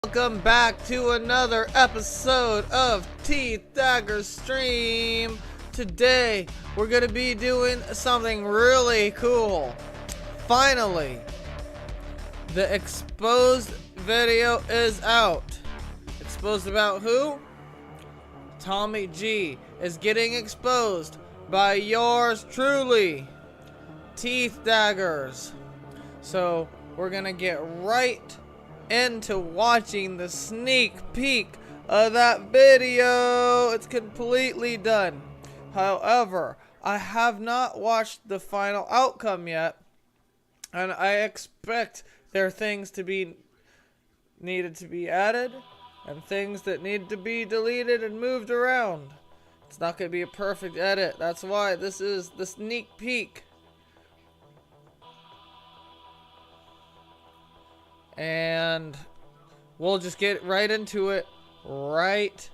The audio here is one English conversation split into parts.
Welcome back to another episode of Tommg Stream. Today we're gonna be doing something really cool. Finally, the exposed video is out. Exposed about who? Tommg is getting exposed by yours truly, Teeth Daggers. So we're gonna get right into watching the sneak peek of that video. It's completely done. However, I have not watched the final outcome yet, and I expect there are things to be needed to be added and things that need to be deleted and moved around. It's not going to be a perfect edit. That's why this is the sneak peek. And we'll just get right into it right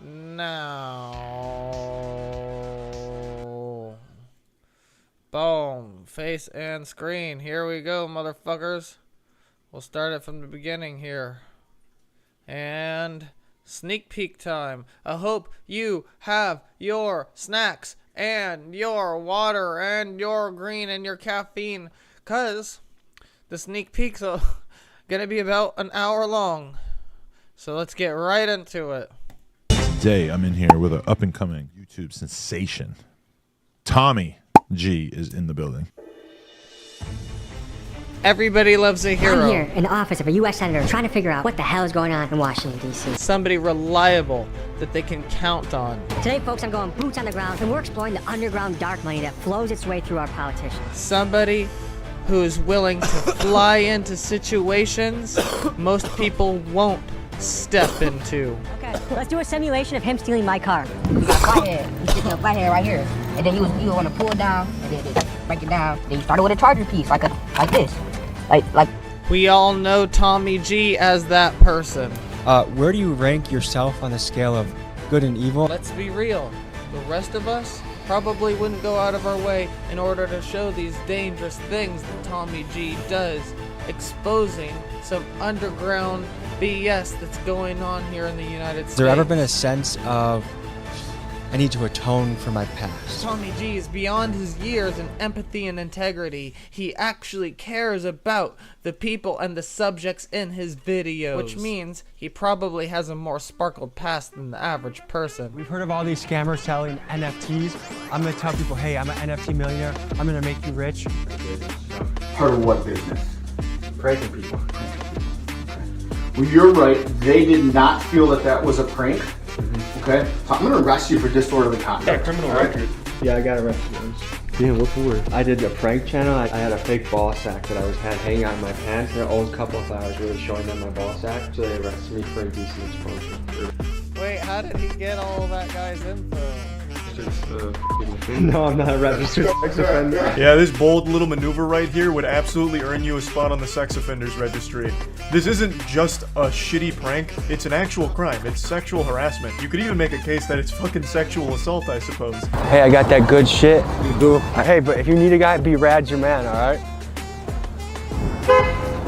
now. Boom. Face and screen. Here we go, motherfuckers. We'll start it from the beginning here. And sneak peek time. I hope you have your snacks and your water and your green and your caffeine, because the sneak peek's gonna be about an hour long. So let's get right into it. Today I'm in here with an up-and-coming YouTube sensation. Tommg is in the building. Everybody loves a hero. I'm here in the office of a U.S. senator trying to figure out what the hell is going on in Washington, D.C. Somebody reliable that they can count on. Today, folks, I'm going boots on the ground, and we're exploring the underground dark money that flows its way through our politicians. Somebody who is willing to fly into situations most people won't step into. Okay, let's do a simulation of him stealing my car. You got flathead. You stick your flathead right here, and then you want to pull it down, and then break it down. Then you started with a charger piece, like this, like. We all know Tommg as that person. Where do you rank yourself on the scale of good and evil? Let's be real. The rest of us probably wouldn't go out of our way in order to show these dangerous things that Tommg does, exposing some underground BS that's going on here in the United States. Has there ever been a sense of, I need to atone for my past? Tommg is beyond his years in empathy and integrity. He actually cares about the people and the subjects in his videos, which means he probably has a more sparkled past than the average person. We've heard of all these scammers selling NFTs. I'm gonna tell people, hey, I'm an NFT millionaire. I'm gonna make you rich. Part of what business? Pranking people. Well, you're right. They did not feel that that was a prank. Okay? So I'm going to arrest you for disorderly conduct. Yeah, criminal record. Yeah, I got arrested once. Damn, what for? I did a prank channel. I had a fake ball sack that I had hanging out in my pants. And an old couple of I was really showing them my ball sack. So they arrested me for indecent exposure. Wait, how did he get all that guy's info? No, I'm not a registered sex offender. Yeah, this bold little maneuver right here would absolutely earn you a spot on the sex offenders registry. This isn't just a shitty prank, it's an actual crime. It's sexual harassment. You could even make a case that it's fucking sexual assault, I suppose. Hey, I got that good shit. You do? Hey, but if you need a guy, be Rad's your man, alright?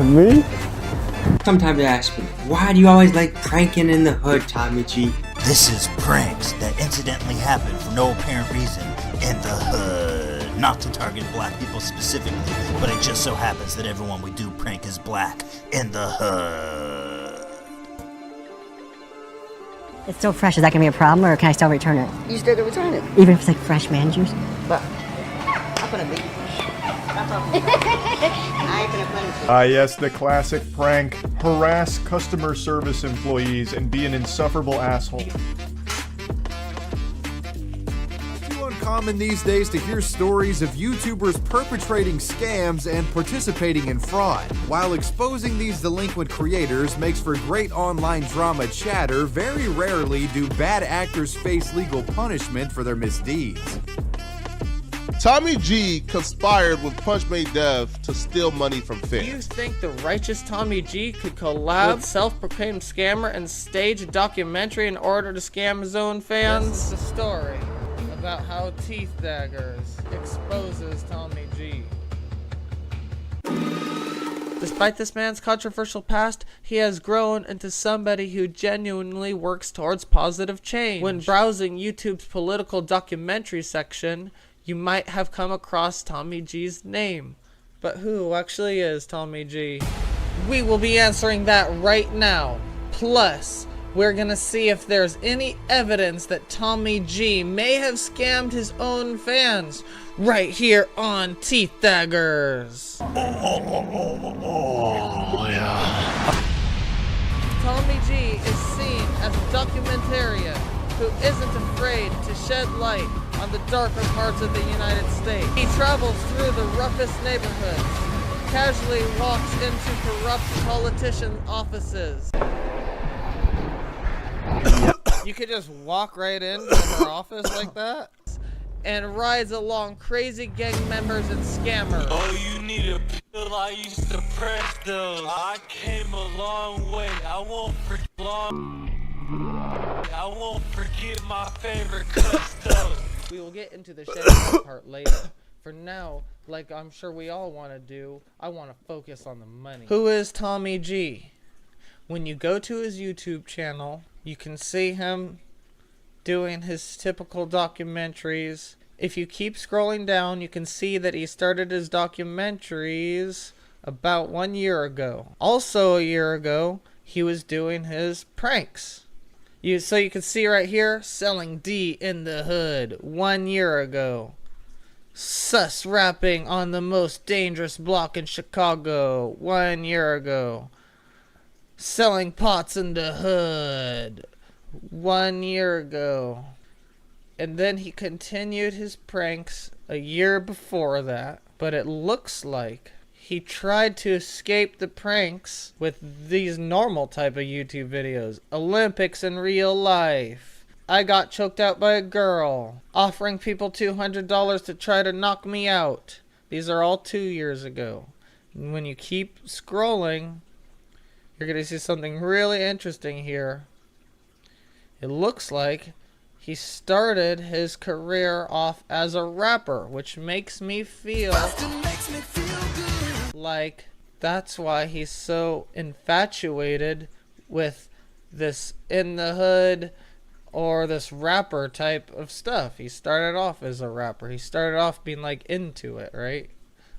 Me? Sometimes they ask me, why do you always like pranking in the hood, Tommg? This is pranks that incidentally happen for no apparent reason in the hood. Not to target black people specifically, but it just so happens that everyone we do prank is black in the hood. It's still fresh. Is that gonna be a problem, or can I still return it? You still can return it. Even if it's like fresh man juice? But I'm gonna be. I ain't gonna punish you. Yes, the classic prank. Harass customer service employees and be an insufferable asshole. Too uncommon these days to hear stories of YouTubers perpetrating scams and participating in fraud. While exposing these delinquent creators makes for great online drama chatter, very rarely do bad actors face legal punishment for their misdeeds. Tommg conspired with Punchmade Dev to steal money from fans. Do you think the righteous Tommg could collab with self-proclaimed scammer and stage a documentary in order to scam his own fans? This is the story about how Teeth Daggers exposes Tommg. Despite this man's controversial past, he has grown into somebody who genuinely works towards positive change. When browsing YouTube's political documentary section, you might have come across Tommg G's name. But who actually is Tommg G? We will be answering that right now. Plus, we're gonna see if there's any evidence that Tommg G may have scammed his own fans right here on Teeth Daggers. Tommg G is seen as a documentarian who isn't afraid to shed light on the darker parts of the United States. He travels through the roughest neighborhoods, casually walks into corrupt politician offices. You could just walk right into her office like that, and rides along crazy gang members and scammers. Oh, you need a pill I used to press those. I came a long way. I won't forget my favorite custos. We will get into the shedding part later. For now, like I'm sure we all want to do, I want to focus on the money. Who is Tommg G? When you go to his YouTube channel, you can see him doing his typical documentaries. If you keep scrolling down, you can see that he started his documentaries about 1 year ago. Also a year ago, he was doing his pranks. So you can see right here, selling D in the hood 1 year ago. Sus rapping on the most dangerous block in Chicago 1 year ago. Selling pots in the hood 1 year ago. And then he continued his pranks a year before that. But it looks like he tried to escape the pranks with these normal type of YouTube videos. Olympics in real life. I got choked out by a girl. Offering people $200 to try to knock me out. These are all 2 years ago. And when you keep scrolling, you're going to see something really interesting here. It looks like he started his career off as a rapper, which makes me feel like that's why he's so infatuated with this in the hood or this rapper type of stuff. He started off as a rapper. He started off being like into it, right?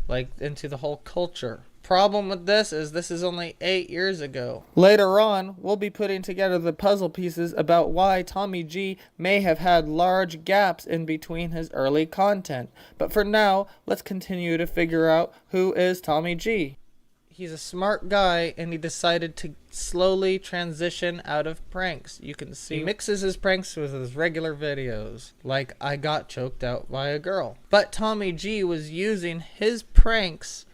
Like into the whole culture. Problem with this is only 8 years ago. Later on, we'll be putting together the puzzle pieces about why Tommg G may have had large gaps in between his early content. But for now, let's continue to figure out who is Tommg G. He's a smart guy, and he decided to slowly transition out of pranks. You can see he mixes his pranks with his regular videos, like I got choked out by a girl. But Tommg G was using his pranks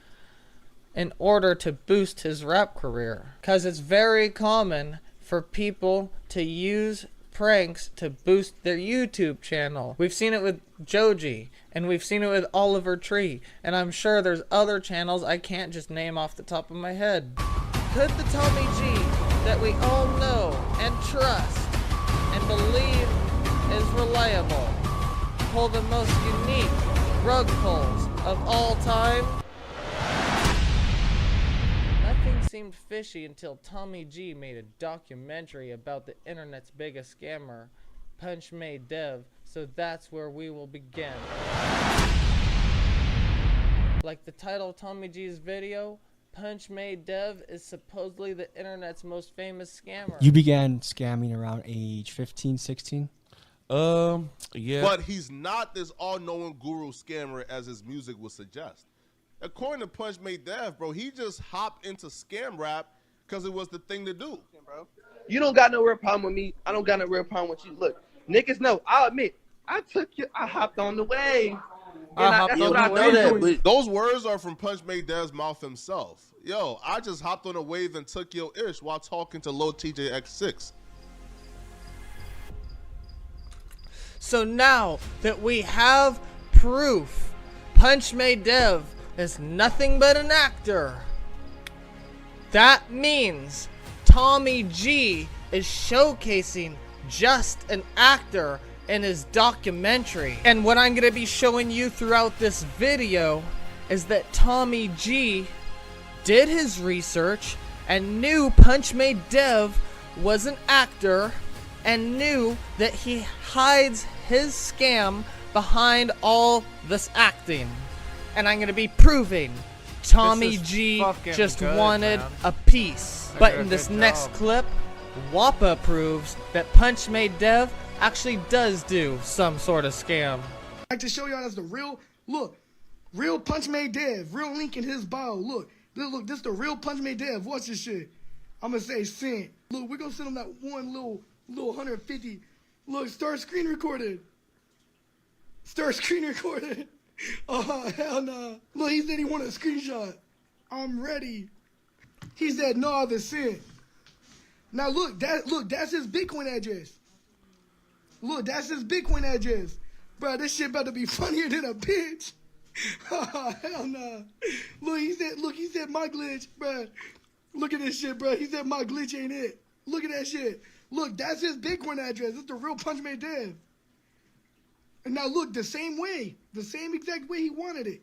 in order to boost his rap career. Because it's very common for people to use pranks to boost their YouTube channel. We've seen it with Joji, and we've seen it with Oliver Tree, and I'm sure there's other channels I can't just name off the top of my head. Could the Tommg G that we all know and trust and believe is reliable pull the most unique rug pulls of all time? Nothing seemed fishy until Tommg G made a documentary about the internet's biggest scammer, Punch Made Dev, so that's where we will begin. Like the title of Tommg G's video, Punch Made Dev is supposedly the internet's most famous scammer. You began scamming around age 15, 16? Yeah. But he's not this all-knowing guru scammer as his music would suggest. According to Punch Made Dev, bro, he just hopped into scam rap because it was the thing to do. Bro, you don't got no real problem with me. I don't got no real problem with you. Look, niggas know. I'll admit, I hopped on the wave. That's what I know. Those words are from Punch Made Dev's mouth himself. Yo, I just hopped on a wave and took your ish while talking to Lil TJX6. So now that we have proof, Punch Made Dev is nothing but an actor. That means Tommg G is showcasing just an actor in his documentary. And what I'm going to be showing you throughout this video is that Tommg G did his research and knew Punchmade Dev was an actor and knew that he hides his scam behind all this acting. And I'm gonna be proving Tommy G just wanted a piece. But in this next clip, Wappa proves that Punchmade Dev actually does do some sort of scam. I'd like to show y'all that's the real, look, real Punchmade Dev, real link in his bio. Look, this is the real Punchmade Dev. Watch this shit. I'm gonna say send. Look, we're gonna send him that one little 150. Look, start screen recording. Start screen recording. Oh, hell no. Look, he said he wanted a screenshot. I'm ready. He said no, the send. Now look, that's his Bitcoin address. Look, that's his Bitcoin address. Bro, this shit about to be funnier than a bitch. Oh, hell no. Look, he said my glitch, bro. Look at this shit, bro. He said my glitch ain't it. Look at that shit. Look, that's his Bitcoin address. It's the real Punchmade Dev. And now look, the same way. The same exact way he wanted it.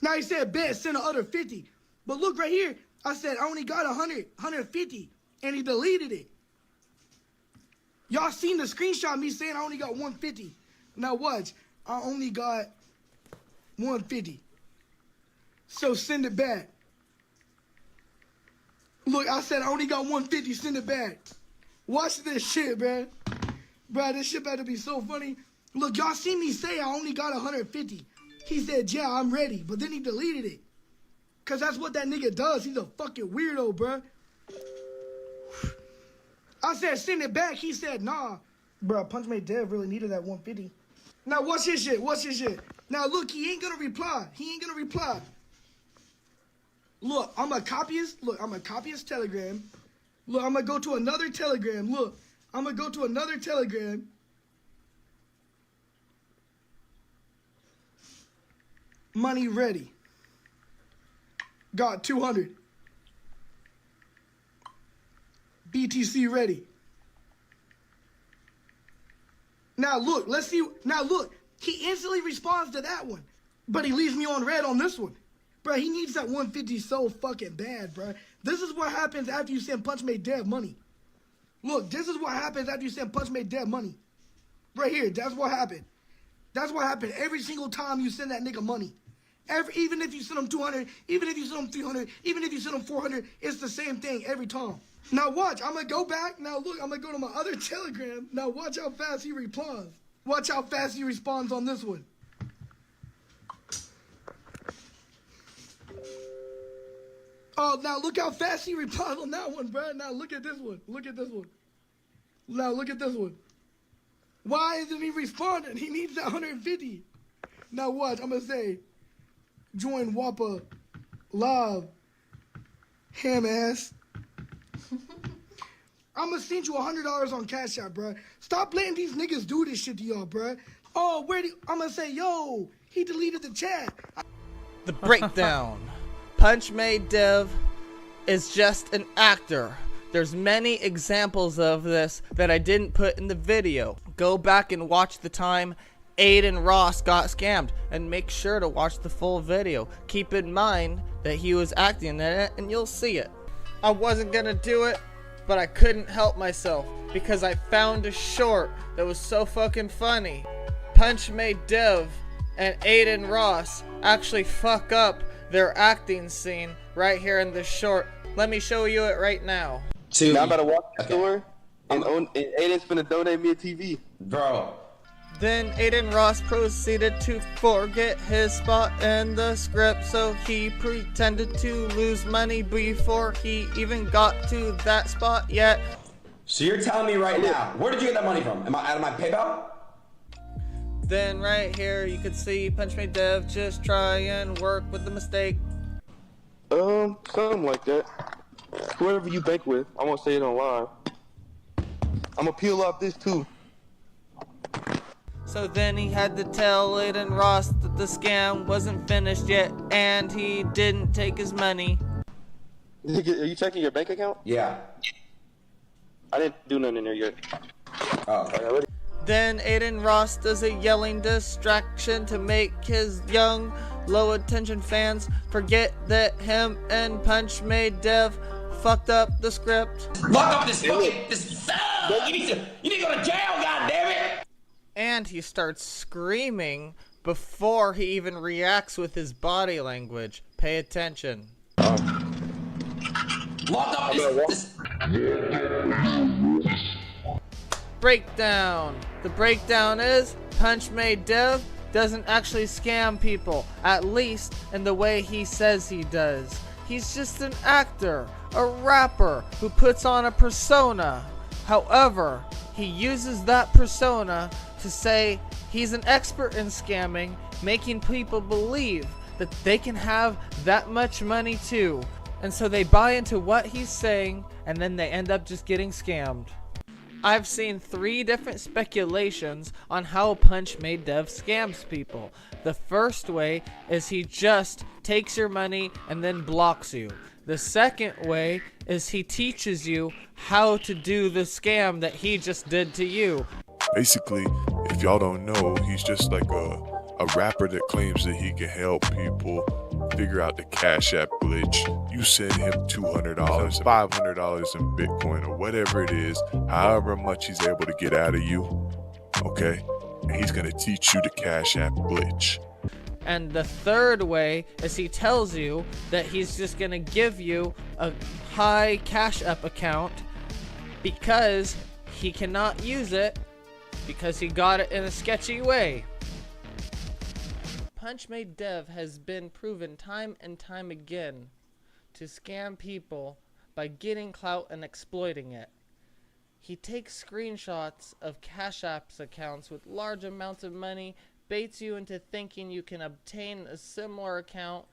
Now he said, bet, send the other 50. But look right here. I said, I only got 150. And he deleted it. Y'all seen the screenshot of me saying I only got 150. Now watch. I only got 150. So send it back. Look, I said I only got 150. Send it back. Watch this shit, man. Bro, this shit about to be so funny. Look, y'all see me say I only got 150. He said, yeah, I'm ready. But then he deleted it. Because that's what that nigga does. He's a fucking weirdo, bro. I said, send it back. He said, nah. Bro, Punchmade Dev really needed that 150. Now, watch his shit. Watch his shit. Now, look, he ain't going to reply. He ain't going to reply. Look, I'm going to copy his. Look, I'm going to copy his Telegram. Look, I'm going to go to another Telegram. Look, I'm going to go to another Telegram. Money ready. Got 200. BTC ready. Now look, let's see. Now look, he instantly responds to that one. But he leaves me on red on this one. Bro, he needs that 150 so fucking bad, bro. This is what happens after you send Punchmade Dev money. Look, this is what happens after you send Punchmade Dev money. Right here, that's what happened. That's what happened every single time you send that nigga money. Even if you send him 200, even if you send him 300, even if you send him 400, it's the same thing every time. Now watch, I'm going to go back. Now look, I'm going to go to my other Telegram. Now watch how fast he replies. Watch how fast he responds on this one. Oh, now look how fast he replies on that one, bro. Now look at this one. Look at this one. Now look at this one. Why isn't he responding? He needs that 150. Now watch, I'm going to say, join Wappa live, ham ass. I'm going to send you $100 on Cash App, bro. Stop letting these niggas do this shit to y'all, bro. Oh, I'm going to say, yo, he deleted the chat. The breakdown. Punchmade Dev is just an actor. There's many examples of this that I didn't put in the video. Go back and watch the time Aiden Ross got scammed and make sure to watch the full video. Keep in mind that he was acting in it and you'll see it. I wasn't gonna do it, but I couldn't help myself because I found a short that was so fucking funny. Punchmade Dev and Aiden Ross actually fuck up their acting scene right here in this short. Let me show you it right now. Now I'm about to walk to the store and Aiden's gonna donate me a TV. Bro. Then Aiden Ross proceeded to forget his spot in the script, so he pretended to lose money before he even got to that spot yet. So you're telling me right now, where did you get that money from? Am I out of my PayPal? Then right here you can see Punchmade Dev just try and work with the mistake. Something like that. Whoever you bank with, I won't say it on live. I'm gonna peel off this too. So then he had to tell Aiden Ross that the scam wasn't finished yet and he didn't take his money. Are you checking your bank account? Yeah. I didn't do nothing in there yet. Oh. Then Aiden Ross does a yelling distraction to make his young low attention fans forget that him and Punch Made Dev fucked up the script. Lock up this fucking you need to go to jail, goddammit! And he starts screaming before he even reacts with his body language. Pay attention. Lock up this Breakdown. The breakdown is Punch Made Dev doesn't actually scam people, at least in the way he says he does. He's just an actor, a rapper who puts on a persona. However, he uses that persona to say he's an expert in scamming, making people believe that they can have that much money too. And so they buy into what he's saying, and then they end up just getting scammed. I've seen 3 different speculations on how Punch Made Dev scams people. The first way is he just takes your money and then blocks you. The second way is he teaches you how to do the scam that he just did to you. Basically, if y'all don't know, he's just like a rapper that claims that he can help people figure out the Cash App glitch. You send him $200, $500 in Bitcoin, or whatever it is, however much he's able to get out of you, okay? And he's gonna teach you the Cash App glitch. And the third way is he tells you that he's just gonna give you a high Cash App account because he cannot use it because he got it in a sketchy way. Punch Made Dev has been proven time and time again to scam people by getting clout and exploiting it. He takes screenshots of Cash App's accounts with large amounts of money, baits you into thinking you can obtain a similar account,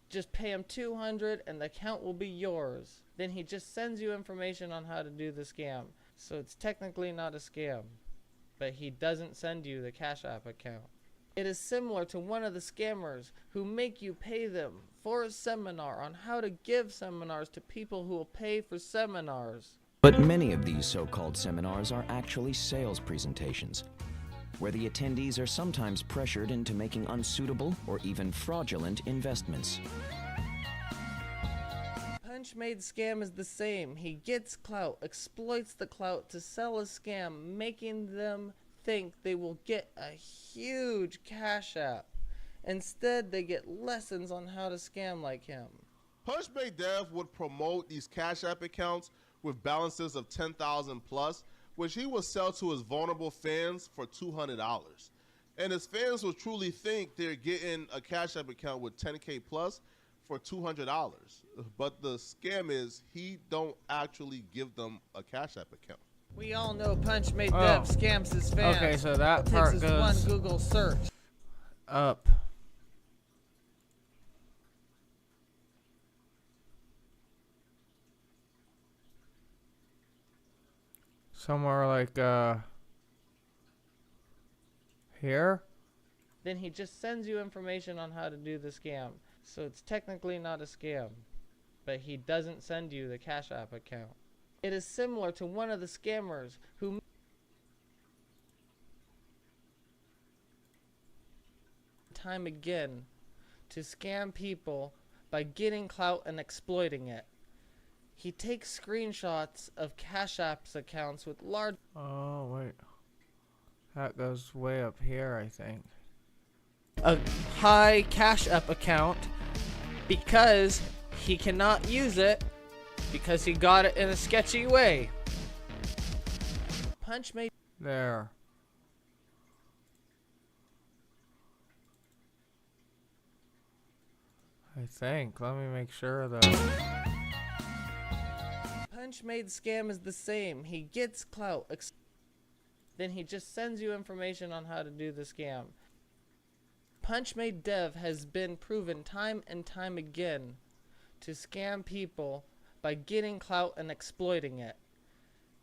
just pay him $200 and the account will be yours. Then he just sends you information on how to do the scam. So it's technically not a scam, but he doesn't send you the Cash App account. It is similar to one of the scammers who make you pay them for a seminar on how to give seminars to people who will pay for seminars. But many of these so-called seminars are actually sales presentations, where the attendees are sometimes pressured into making unsuitable or even fraudulent investments. Punch Made scam is the same. He gets clout, exploits the clout to sell a scam, making them think they will get a huge Cash App. Instead, they get lessons on how to scam like him. Punch Made Dev would promote these Cash App accounts with balances of 10,000 plus, which he would sell to his vulnerable fans for $200. And his fans will truly think they're getting a Cash App account with 10K plus for $200. But the scam is he don't actually give them a Cash App account. We all know Punch Made Dev scams his fans. Okay, so that It part takes his goes one Google search. up. Somewhere like here. Then he just sends you information on how to do the scam. So it's technically not a scam, but he doesn't send you the Cash App account. It is similar to one of the scammers who time again to scam people by getting clout and exploiting it. He takes screenshots of Cash App's accounts with large... Oh, wait. That goes way up here, I think. A high Cash App account because he cannot use it because he got it in a sketchy way. Punch Made... There. I think. Let me make sure though. Punch Made scam is the same. He gets clout. Then he just sends you information on how to do the scam. Punch Made Dev has been proven time and time again to scam people by getting clout and exploiting it.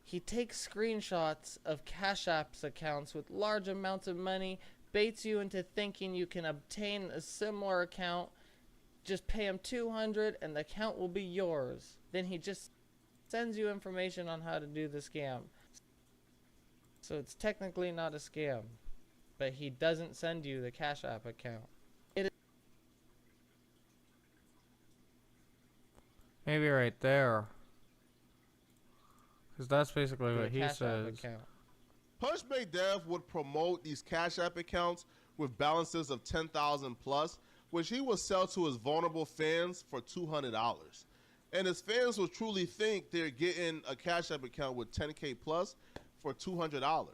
He takes screenshots of Cash App's accounts with large amounts of money, baits you into thinking you can obtain a similar account, just pay him $200 and the account will be yours. Then he just sends you information on how to do the scam. So it's technically not a scam, but he doesn't send you the Cash App account. Maybe right there. Because that's basically what he says. Punch Made Dev would promote these Cash App accounts with balances of 10,000 plus, which he would sell to his vulnerable fans for $200. And his fans will truly think they're getting a Cash App account with 10K plus for $200.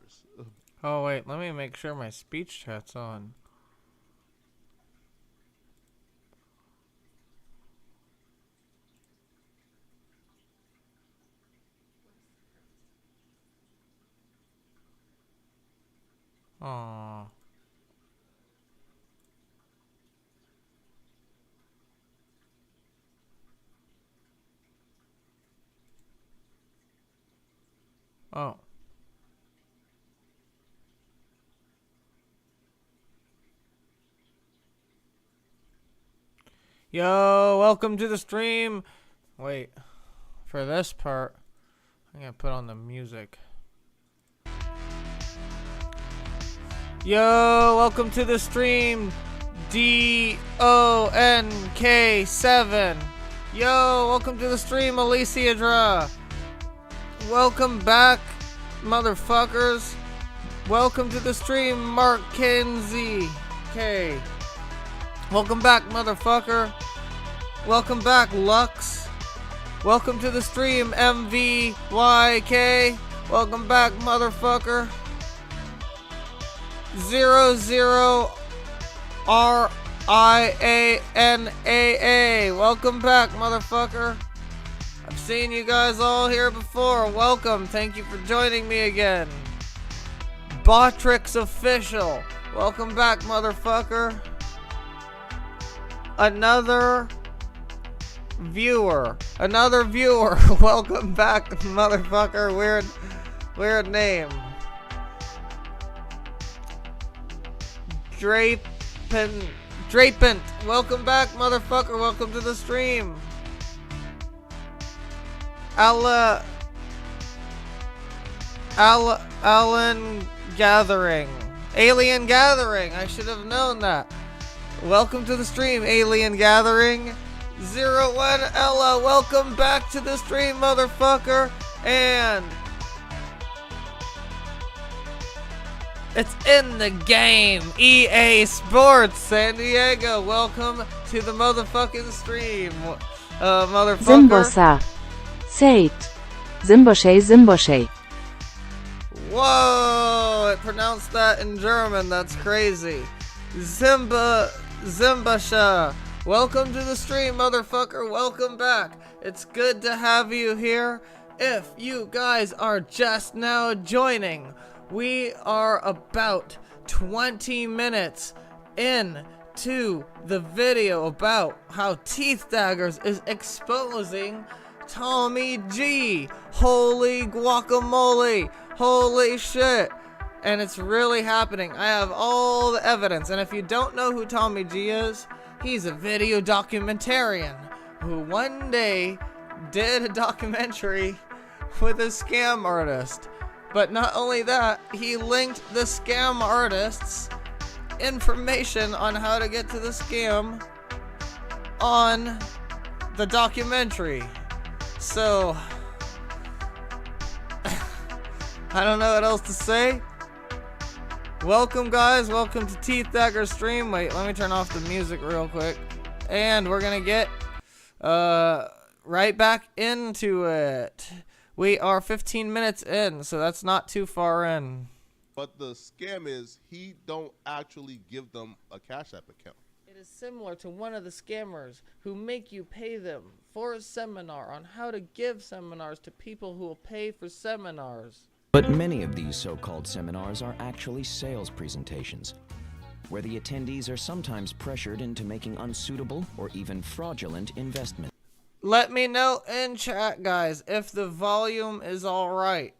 Oh, wait. Let me make sure my speech chat's on. Aww. Oh. Yo, welcome to the stream. Wait, for this part, I'm gonna put on the music. Yo, welcome to the stream, DONK7. Yo, welcome to the stream, Alicia Dra. Welcome back, motherfuckers. Welcome to the stream, Mark Kenzie K. Welcome back, motherfucker. Welcome back, Lux. Welcome to the stream, MVYK. Welcome back, motherfucker. 00RIANAA. Welcome back, motherfucker. I've seen you guys all here before. Welcome. Thank you for joining me again. Botrix Official. Welcome back, motherfucker. Another viewer. Welcome back, motherfucker. Weird name. Drapant. Welcome back, motherfucker. Welcome to the stream. Alien Gathering. I should have known that. Welcome to the stream, Alien Gathering. 01 Ella, welcome back to the stream, motherfucker. And it's in the game. EA Sports San Diego, welcome to the motherfucking stream, motherfucker. Zimbosa. Seit. Zimboshe. Whoa, it pronounced that in German. That's crazy. Zimbasha. Welcome to the stream, motherfucker. Welcome back. It's good to have you here. If you guys are just now joining, we are about 20 minutes into the video about how Teeth Daggers is exposing Tommg G. Holy guacamole. Holy shit. And it's really happening. I have all the evidence. And if you don't know who Tommg G is, he's a video documentarian who one day did a documentary with a scam artist. But not only that, he linked the scam artist's information on how to get to the scam on the documentary. So, I don't know what else to say. Welcome, guys. Welcome to Teeth Dagger stream. Wait, let me turn off the music real quick. And we're gonna get right back into it. We are 15 minutes in, so that's not too far in. But the scam is he don't actually give them a Cash App account. It is similar to one of the scammers who make you pay them for a seminar on how to give seminars to people who will pay for seminars. But many of these so-called seminars are actually sales presentations, where the attendees are sometimes pressured into making unsuitable or even fraudulent investments. Let me know in chat, guys, if the volume is alright.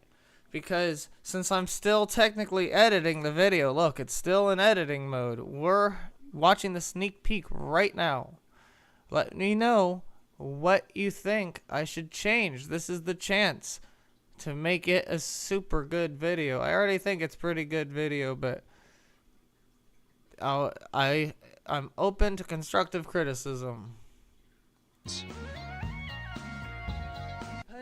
Because since I'm still technically editing the video, look, it's still in editing mode. We're watching the sneak peek right now. Let me know what you think I should change. This is the chance to make it a super good video. I already think it's pretty good video, but I'm open to constructive criticism.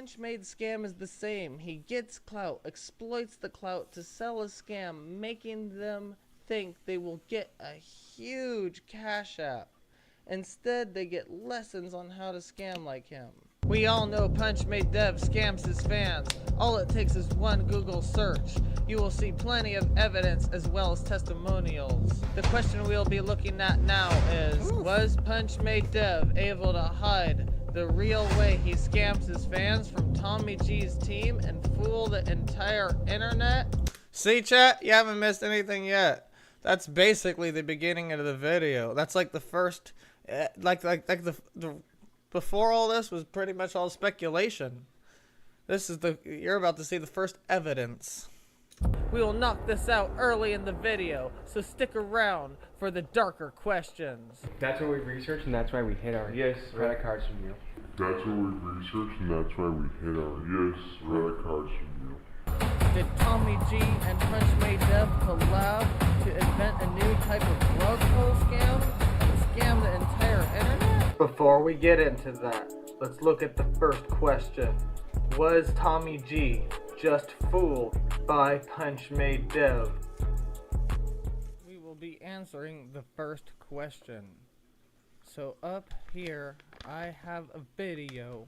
Punch-Made scam is the same. He gets clout, exploits the clout to sell a scam, making them think they will get a huge cash app. Instead, they get lessons on how to scam like him. We all know Punch-Made Dev scams his fans. All it takes is one Google search. You will see plenty of evidence as well as testimonials. The question we'll be looking at now is, was Punch-Made Dev able to hide the real way he scams his fans from Tommg G's team and fool the entire internet? See, chat? You haven't missed anything yet. That's basically the beginning of the video. That's like the first, before all this was pretty much all speculation. This is you're about to see the first evidence. We will knock this out early in the video, so stick around for the darker questions. That's what we researched, and that's why we hid our credit cards from you. That's what we researched, and that's why we hid our credit cards from you. Did Tommg G and Punch-Made Dev collab to invent a new type of plug hole scam and scam the entire internet? Before we get into that, let's look at the first question. Was Tommg G just fooled by Punch-Made Dev? We will be answering the first question. So up here, I have a video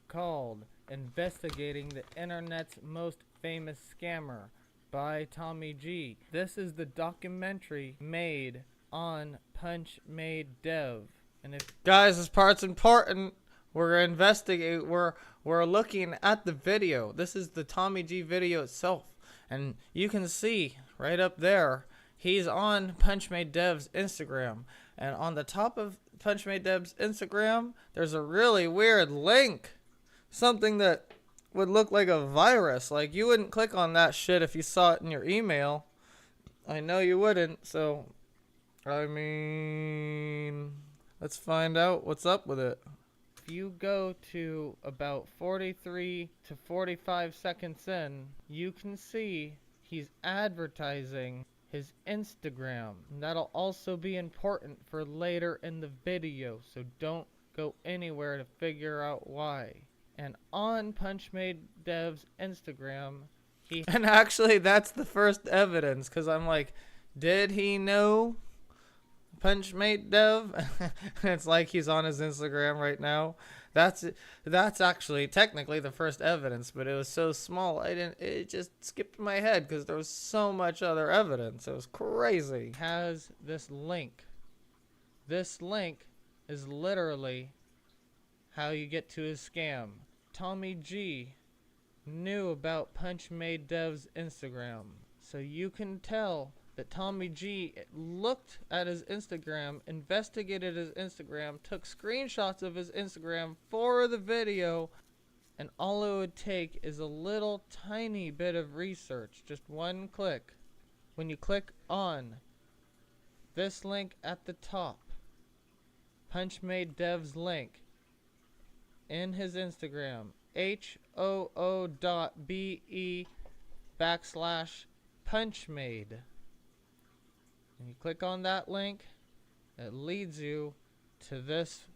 called Investigating the Internet's Most Famous Scammer by Tommg G. This is the documentary made on Punch-Made Dev. And if guys, this part's important. We're investigating, we're looking at the video. This is the Tommg G video itself. And you can see right up there, he's on Punch-Made Dev's Instagram. And on the top of Punch-Made Dev's Instagram, there's a really weird link. Something that would look like a virus. Like, you wouldn't click on that shit if you saw it in your email. I know you wouldn't, so, I mean, let's find out what's up with it. If you go to about 43 to 45 seconds in, you can see he's advertising his Instagram. And that'll also be important for later in the video, so don't go anywhere to figure out why. And on Punch-Made Dev's Instagram, and actually that's the first evidence, because I'm like, did he know Punch-Made Dev? It's like he's on his Instagram right now. That's actually technically the first evidence, but it was so small it just skipped my head because there was so much other evidence. It was crazy. Has this link. This link is literally how you get to his scam. Tommg G knew about Punch-Made Dev's Instagram, so you can tell that Tommg G looked at his Instagram, investigated his Instagram, took screenshots of his Instagram for the video, and all it would take is a little tiny bit of research, just one click. When you click on this link at the top, Punch-Made Dev's link, in his Instagram, hoo.be/Punchmade. And you click on that link, it leads you to this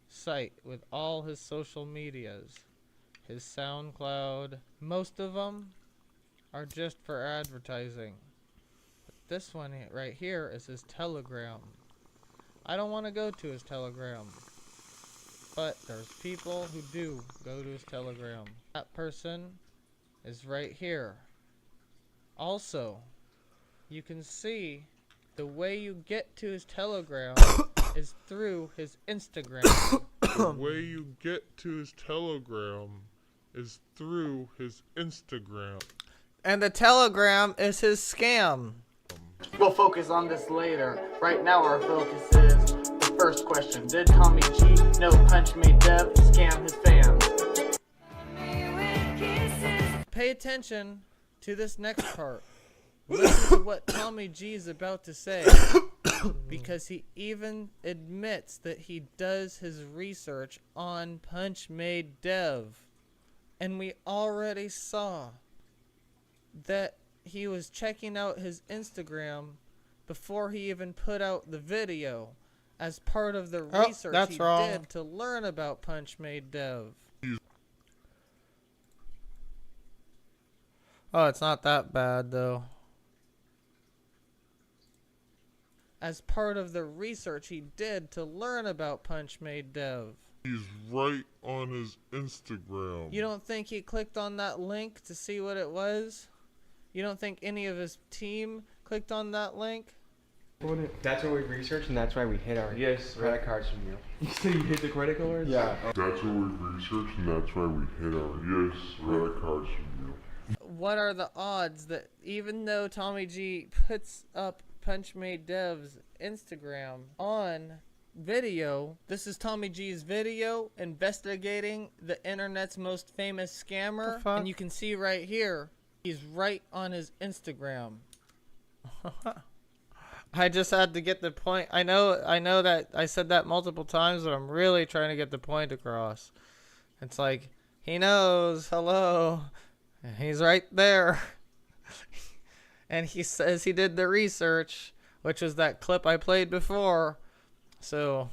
site with all his social medias, his SoundCloud. Most of them are just for advertising. But this one right here is his Telegram. I don't want to go to his Telegram, but there's people who do go to his Telegram. That person is right here. Also, you can see the way you get to his Telegram is through his Instagram. The way you get to his Telegram is through his Instagram. And the Telegram is his scam. We'll focus on this later. Right now our focus is the first question. Did Tommg G know Punch-Made Dev scam his fans? Pay attention to this next part. Listen to what Tommg G is about to say, because he even admits that he does his research on Punch-Made Dev. And we already saw that he was checking out his Instagram before he even put out the video as part of the research he did to learn about Punch-Made Dev. Oh, it's not that bad, though. As part of the research he did to learn about Punchmade Dev. He's right on his Instagram. You don't think he clicked on that link to see what it was? You don't think any of his team clicked on that link? That's what we researched, and that's why we hit our credit cards from you. You say you hit the credit cards? Yeah. That's what we researched, and that's why we hit our credit cards from you. What are the odds that even though Tommg G puts up Punchmade Dev's Instagram on video, this is Tommg G's video investigating the internet's most famous scammer, and you can see right here, he's right on his Instagram. I just had to get the point. I know that I said that multiple times, but I'm really trying to get the point across. It's like, he knows, hello, he's right there. And he says he did the research, which is that clip I played before. So,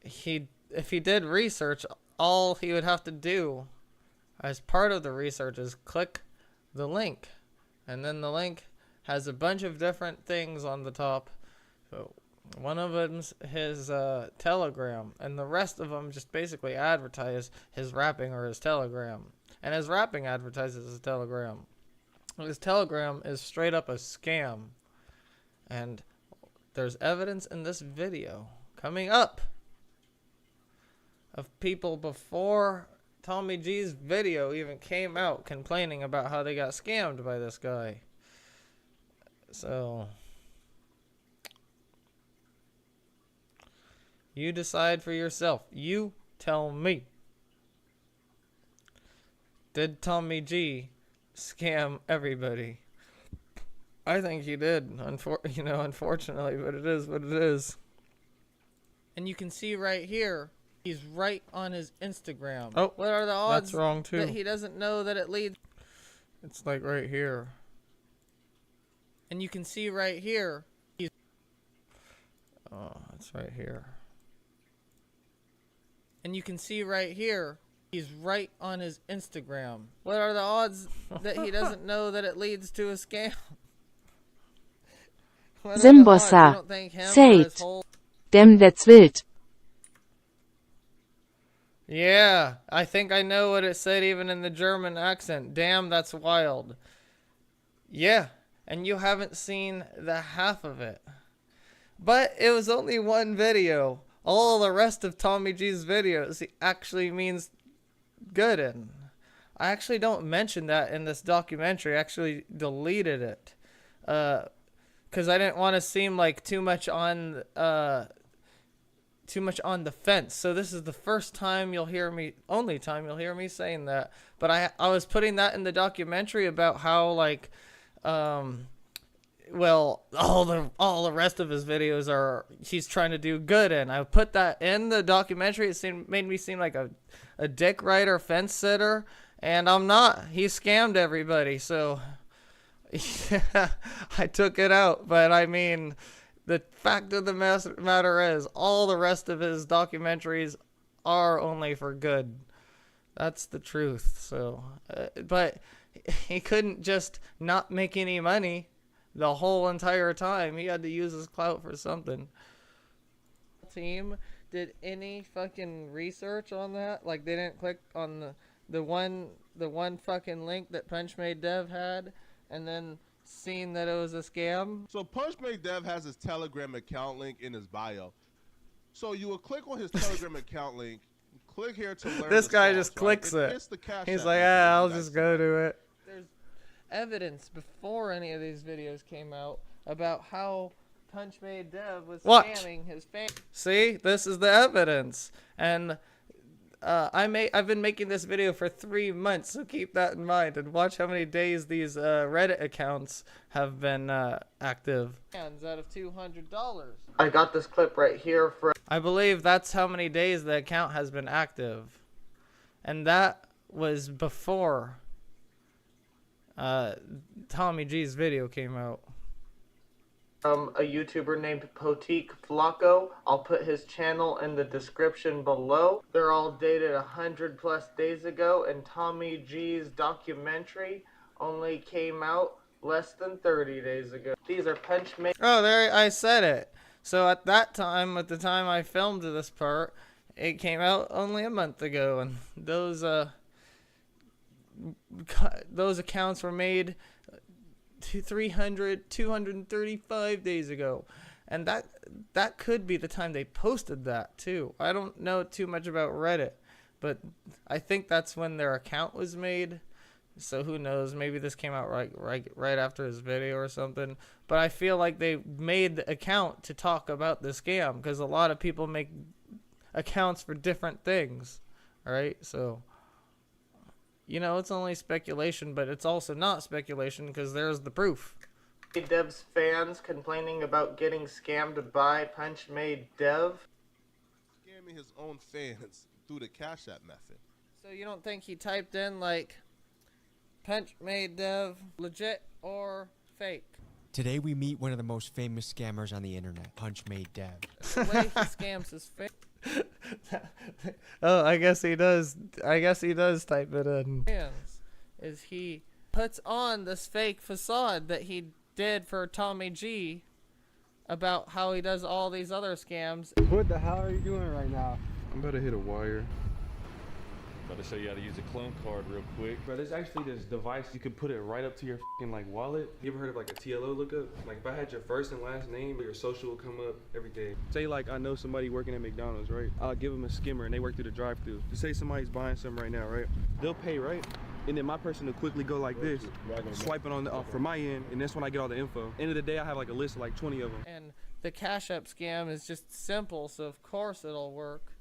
if he did research, all he would have to do as part of the research is click the link. And then the link has a bunch of different things on the top. So one of them's his Telegram, and the rest of them just basically advertise his rapping or his Telegram. And his rapping advertises his Telegram. His Telegram is straight up a scam. And there's evidence in this video coming up of people before Tommg G's video even came out complaining about how they got scammed by this guy. So, you decide for yourself. You tell me. Did Tommg G scam everybody? I think he did, unfortunately, but it is what it is. And you can see right here, he's right on his Instagram. Oh, what are the odds that's wrong too. that he doesn't know that it leads? It's like right here. And you can see right here, he's... Oh, it's right here. And you can see right here, he's right on his Instagram. What are the odds that he doesn't know that it leads to a scam? Zimbosa. Seit. Dem that's wild. Yeah, I think I know what it said even in the German accent. Damn, that's wild. Yeah. And you haven't seen the half of it. But it was only one video. All the rest of Tommg G's videos he actually means good in. I actually don't mention that in this documentary. I actually deleted it. Because I didn't want to seem like too much on the fence. So this is the first time only time you'll hear me saying that. But I was putting that in the documentary about how like... well, all the rest of his videos are he's trying to do good in. I put that in the documentary. It made me seem like a dick rider fence sitter, and I'm not. He scammed everybody, so I took it out. But I mean, the fact of the matter is, all the rest of his documentaries are only for good. That's the truth. So, but he couldn't just not make any money the whole entire time. He had to use his clout for something. Team did any fucking research on that? Like they didn't click on the one fucking link that Punchmade Dev had and then seen that it was a scam? So Punchmade Dev has his Telegram account link in his bio. So you will click on his Telegram account link, click here to learn. This guy sauce, just clicks right? it. The Cash He's App like, link yeah, that I'll you guys just go see. to it. There's evidence before any of these videos came out about how Punchmade Dev was scamming his fans. See, this is the evidence, and I've been making this video for 3 months, so keep that in mind and watch how many days these Reddit accounts have been active. Out of $200. I got this clip right here for. I believe that's how many days the account has been active, and that was before Tommg G's video came out. A YouTuber named Potik Flacco. I'll put his channel in the description below. They're all dated 100+ days ago, and Tommg G's documentary only came out less than 30 days ago. These are Punch made. Oh, there, I said it. So at that time, at the time I filmed this part, it came out only a month ago, and those accounts were made 235 days ago. And that could be the time they posted that too. I don't know too much about Reddit, but I think that's when their account was made. So who knows? Maybe this came out right after his video or something. But I feel like they made the account to talk about the scam, because a lot of people make accounts for different things, right? So, you know, it's only speculation, but it's also not speculation because there's the proof. Dev's fans complaining about getting scammed by Punch Made Dev. Scamming his own fans through the Cash App method. So you don't think he typed in like Punch Made Dev legit or fake? Today we meet one of the most famous scammers on the internet, Punch Made Dev. The way he scams is fake. Oh, I guess he does. I guess he does type it in. Is he puts on this fake facade that he did for Tommg about how he does all these other scams. What the hell are you doing right now? I'm about to hit a wire. About to show you how to use a clone card real quick. Bro, there's actually this device, you can put it right up to your f***ing like wallet. You ever heard of like a TLO lookup? Like if I had your first and last name, your social will come up every day. Say like I know somebody working at McDonald's, right? I'll give them a skimmer and they work through the drive-thru. Just say somebody's buying something right now, right? They'll pay, right? And then my person will quickly go like this, swiping on the from my end, and that's when I get all the info. End of the day, I have like a list of like 20 of them. And the Cash App scam is just simple, so of course it'll work.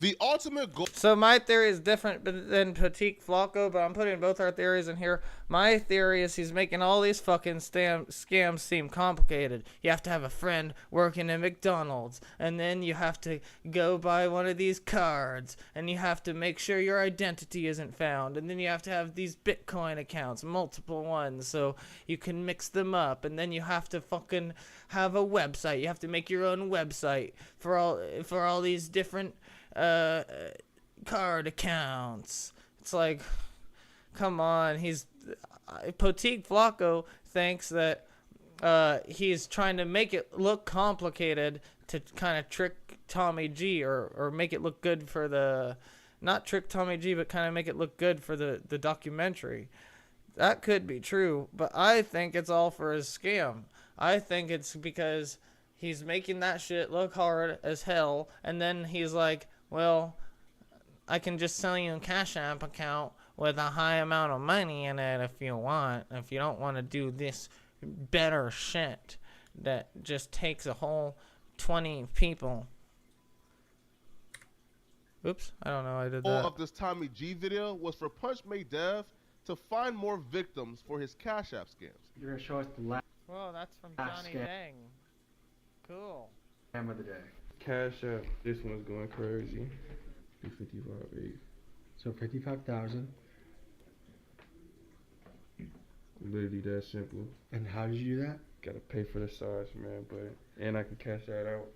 The ultimate goal. So my theory is different than Tommg Flocko, but I'm putting both our theories in here. My theory is he's making all these fucking scams seem complicated. You have to have a friend working at McDonald's, and then you have to go buy one of these cards, and you have to make sure your identity isn't found, and then you have to have these Bitcoin accounts, multiple ones, so you can mix them up, and then you have to fucking have a website. You have to make your own website for all these different card accounts. It's like, come on. Tommg Flocko thinks that he's trying to make it look complicated to kind of trick Tommy G, or make it look good for the, not trick Tommy G, but kind of make it look good for the documentary. That could be true, but I think it's all for his scam. I think it's because he's making that shit look hard as hell, and then he's like, well, I can just sell you a Cash App account with a high amount of money in it if you want. If you don't want to do this better shit that just takes a whole 20 people. Oops, I don't know, I did that. All of this Tommy G video was for Punch Made Dev to find more victims for his Cash App scams. You're going to show us the last Whoa, that's from Johnny Dang. Cool. scam of the day. Cash App, this one's going crazy. 55.8. So 55,000. Literally that simple. And how did you do that? Gotta pay for the size, man, and I can cash that out.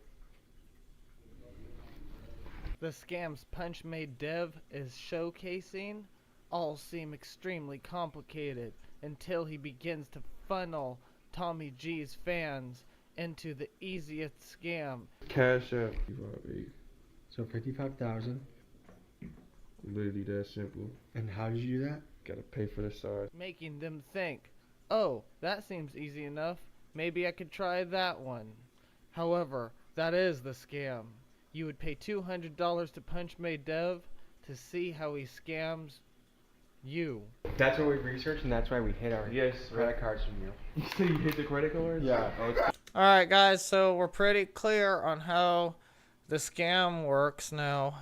The scams Punch Made Dev is showcasing all seem extremely complicated until he begins to funnel Tommy G's fans into the easiest scam. Cash App, 55.8. So 55,000. Literally that simple. And how did you do that? Gotta pay for the size. Making them think, oh, that seems easy enough. Maybe I could try that one. However, that is the scam. You would pay $200 to Punch Made Dev to see how he scams you. That's what we researched, and that's why we hid our credit cards from you. You say you hit the credit cards? Yeah. Alright guys, so we're pretty clear on how the scam works now.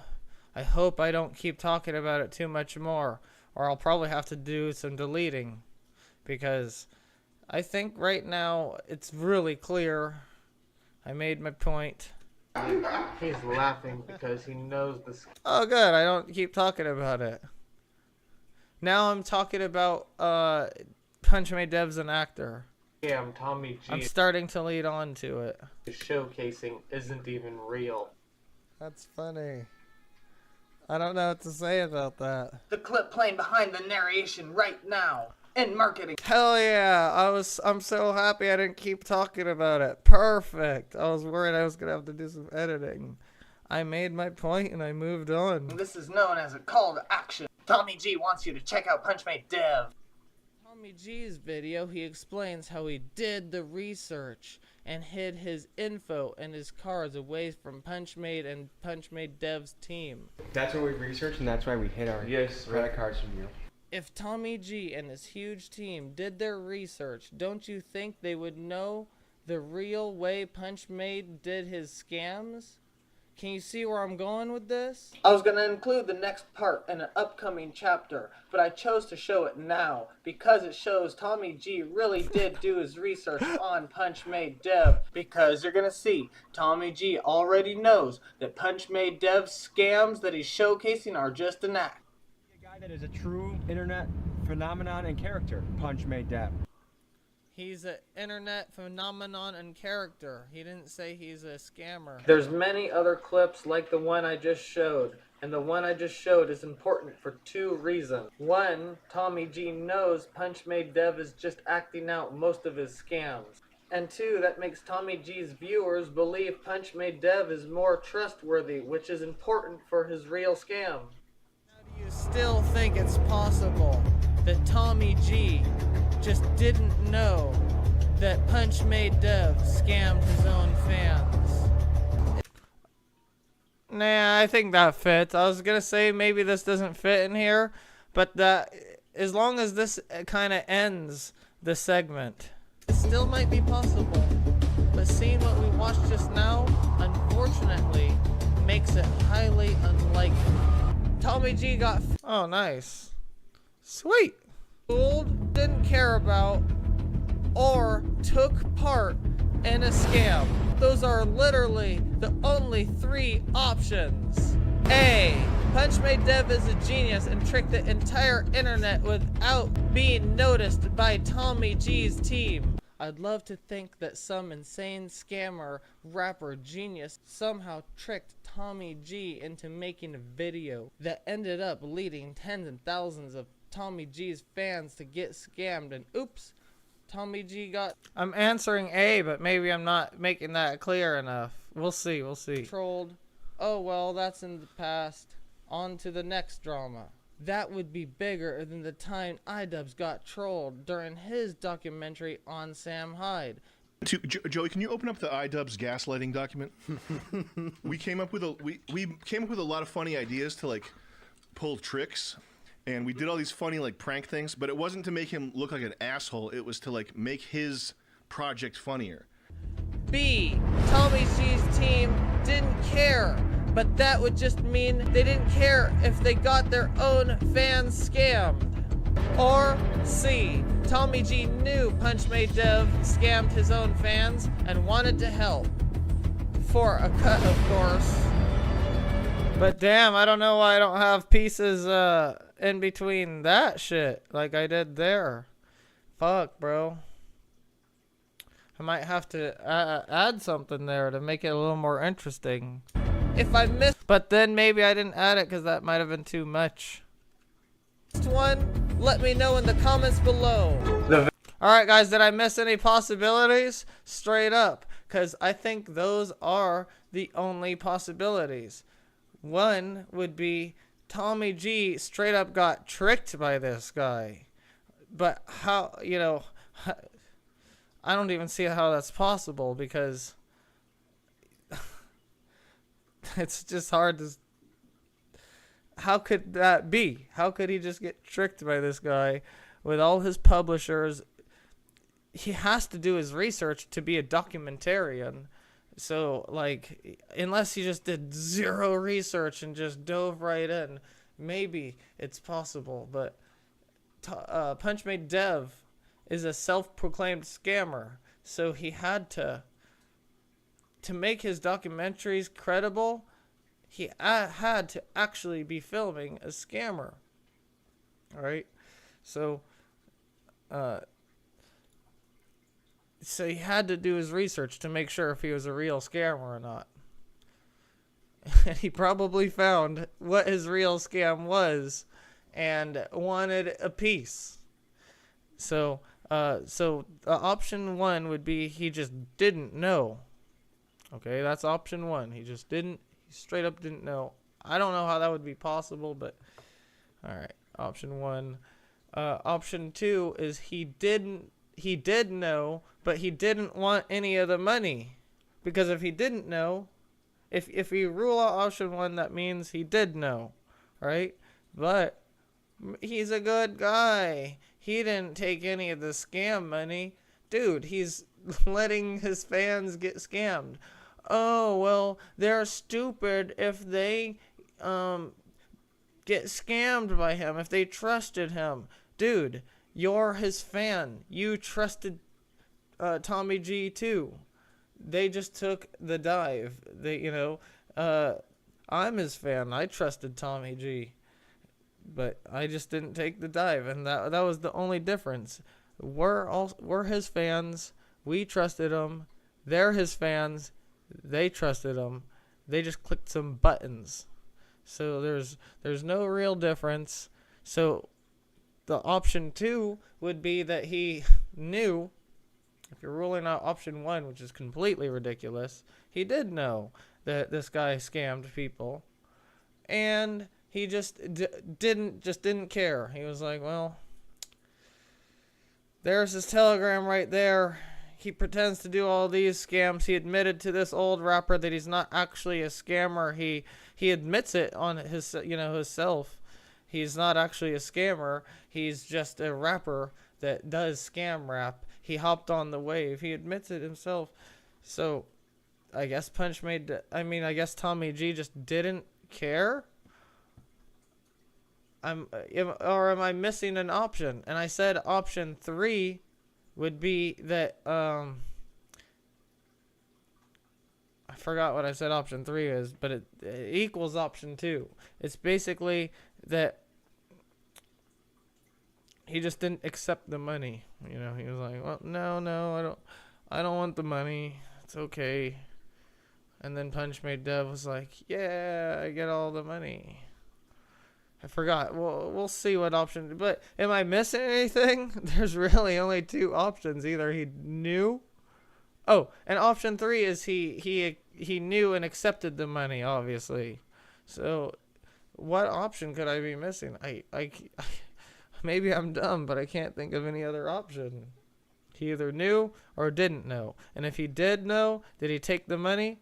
I hope I don't keep talking about it too much more, or I'll probably have to do some deleting, because I think right now it's really clear. I made my point. He's laughing because he knows the scam. Oh good, I don't keep talking about it. Now I'm talking about Punch Made Dev's an actor. Yeah, Tommy G. I'm starting to lead on to it. The showcasing isn't even real. That's funny. I don't know what to say about that. The clip playing behind the narration right now. in marketing. Hell yeah. I'm so happy I didn't keep talking about it. Perfect. I was worried I was going to have to do some editing. I made my point and I moved on. This is known as a call to action. Tommg G wants you to check out Punchmade Dev. Tommg G's video, he explains how he did the research and hid his info and his cards away from Punchmade and Punchmade Dev's team. That's what we researched, and that's why we hid our credit cards from you. If Tommg G and his huge team did their research, don't you think they would know the real way Punchmade did his scams? Can you see where I'm going with this? I was going to include the next part in an upcoming chapter, but I chose to show it now because it shows Tommg G really did do his research on Punchmade Dev, because you're going to see Tommg G already knows that Punchmade Dev's scams that he's showcasing are just an act. A guy that is a true internet phenomenon and character, Punchmade Dev. He's an internet phenomenon and character. He didn't say he's a scammer. There's many other clips like the one I just showed, and the one I just showed is important for two reasons. One, Tommg G knows Punchmade Dev is just acting out most of his scams. And two, that makes Tommg G's viewers believe Punchmade Dev is more trustworthy, which is important for his real scam. Do you still think it's possible that Tommg G just didn't know that Punchmade Dev scammed his own fans? Nah, I think that fits. I was gonna say maybe this doesn't fit in here, but that as long as this kind of ends the segment, it still might be possible. But seeing what we watched just now, unfortunately, makes it highly unlikely. Tommg G got oh nice, sweet. Fooled, didn't care about, or took part in a scam. Those are literally the only three options. A. Punchmade Dev is a genius and tricked the entire internet without being noticed by Tommg G's team. I'd love to think that some insane scammer, rapper, genius somehow tricked Tommg G into making a video that ended up leading tens and thousands of Tommg G's fans to get scammed, and oops, Tommg G got... I'm answering A, but maybe I'm not making that clear enough. We'll see, we'll see. Trolled. Oh well, that's in the past. On to the next drama. That would be bigger than the time iDubbbz got trolled during his documentary on Sam Hyde. Joey, can you open up the iDubbbz gaslighting document? we came up with a lot of funny ideas to like pull tricks. And we did all these funny like prank things, but it wasn't to make him look like an asshole. It was to like make his project funnier. B. Tommg G's team didn't care, but that would just mean they didn't care if they got their own fans scammed. Or C. Tommg G knew Punchmade Dev scammed his own fans and wanted to help. For a cut, of course. But damn, I don't know why I don't have pieces in between that shit like I did there. Fuck, bro. I might have to add something there to make it a little more interesting. If I missed, but then maybe I didn't add it because that might have been too much. Next one, let me know in the comments below. Alright guys, did I miss any possibilities? Straight up, because I think those are the only possibilities. One would be Tommg G straight up got tricked by this guy. But how, you know, I don't even see how that's possible because it's just hard to... How could that be? How could he just get tricked by this guy with all his publishers? He has to do his research to be a documentarian. So, like, unless he just did zero research and just dove right in, maybe it's possible. But Punchmade Dev is a self-proclaimed scammer, so he had to make his documentaries credible. He had to actually be filming a scammer. All right, so he had to do his research to make sure if he was a real scammer or not. And he probably found what his real scam was and wanted a piece. So option one would be he just didn't know. Okay, that's option one. He straight up didn't know. I don't know how that would be possible, but all right. Option one. Option two is he did know, but he didn't want any of the money, because if he didn't know, if we rule out option one, that means he did know, right? But he's a good guy. He didn't take any of the scam money. Dude, he's letting his fans get scammed. Oh, well, they're stupid if they get scammed by him, if they trusted him. Dude, you're his fan. You trusted Tommg G too. They just took the dive. I'm his fan. I trusted Tommg G. But I just didn't take the dive, and that was the only difference. We're his fans. We trusted him. They're his fans. They trusted him. They just clicked some buttons. So there's no real difference. So the option two would be that he knew. If you're ruling out option one, which is completely ridiculous, he did know that this guy scammed people, and he just didn't care. He was like, well, there's his telegram right there. He pretends to do all these scams. He admitted to this old rapper that he's not actually a scammer. He admits it on himself. He's not actually a scammer. He's just a rapper that does scam rap. He hopped on the wave. He admits it himself. So I guess I guess Tommg G just didn't care. Am I missing an option? And I said option 3 would be that I forgot what I said option 3 is, but it equals option 2. It's basically that he just didn't accept the money. He was like, well, no, I don't want the money. It's okay. And then Punch Made Dev was like, yeah, I get all the money. I forgot. We'll see what option. But am I missing anything? There's really only 2 options. Either he knew. Oh, and option 3 is he knew and accepted the money, obviously. So, what option could I be missing? I maybe I'm dumb, but I can't think of any other option. He either knew or didn't know. And if he did know, did he take the money?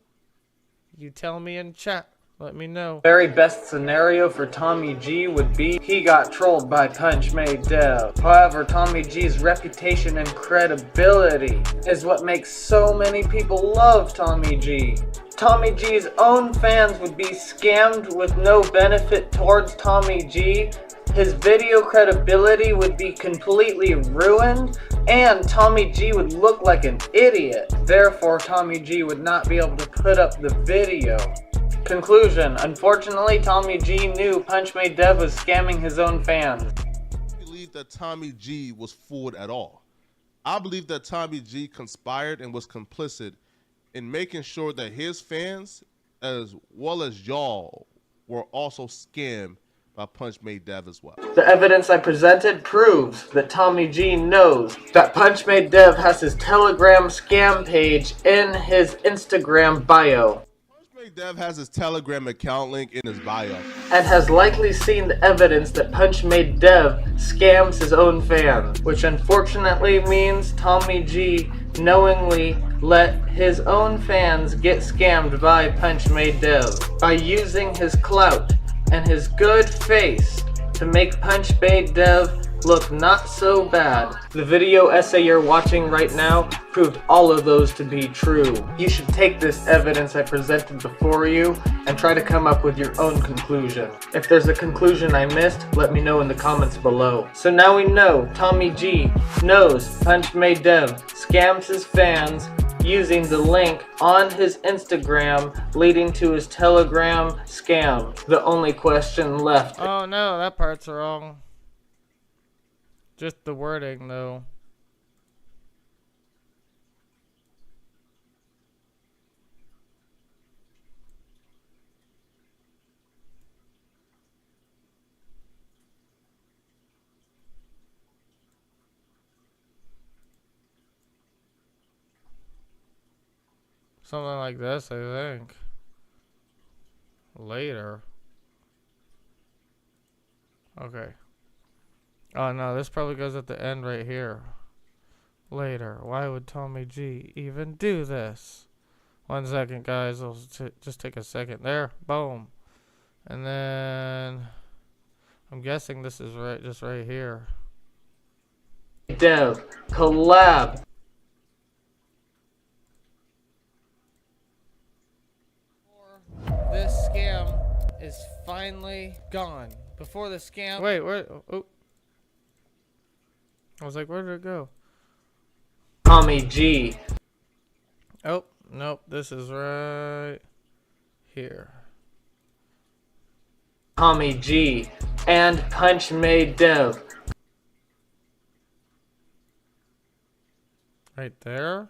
You tell me in chat. Let me know. Very best scenario for Tommg G would be he got trolled by Punch Made Dev. However, Tommg G's reputation and credibility is what makes so many people love Tommg G. Tommg G's own fans would be scammed with no benefit towards Tommg G. His video credibility would be completely ruined, and Tommg G would look like an idiot. Therefore, Tommg G would not be able to put up the video. Conclusion. Unfortunately, Tommg G knew Punch Made Dev was scamming his own fans. I believe that Tommg G was fooled at all. I believe that Tommg G conspired and was complicit in making sure that his fans, as well as y'all, were also scammed by Punch Made Dev as well. The evidence I presented proves that Tommg G knows that Punch Made Dev has his Telegram scam page in his Instagram bio. Dev has his Telegram account link in his bio. And has likely seen the evidence that Punch Made Dev scams his own fans, which unfortunately means Tommg G knowingly let his own fans get scammed by Punch Made Dev by using his clout and his good face to make Punch Made Dev look not so bad. The video essay you're watching right now proved all of those to be true. You should take this evidence I presented before you and try to come up with your own conclusion. If there's a conclusion I missed, let me know in the comments below. So now we know Tommg G knows Punch Made Dev scams his fans using the link on his Instagram leading to his Telegram scam. The only question left. Oh no, that part's wrong. Just the wording, though. Something like this, I think. Later. Okay. Oh no, this probably goes at the end right here. Later. Why would Tommg G even do this? 1 second, guys. I'll just take a second. There. Boom. And then I'm guessing this is just right here. Dev. Collab. This scam is finally gone. Before the scam... Wait, where... Oh. I was like, where did it go? Tommg G. Oh, nope. This is right here. Tommg G. And Punch Made Dev. Right there?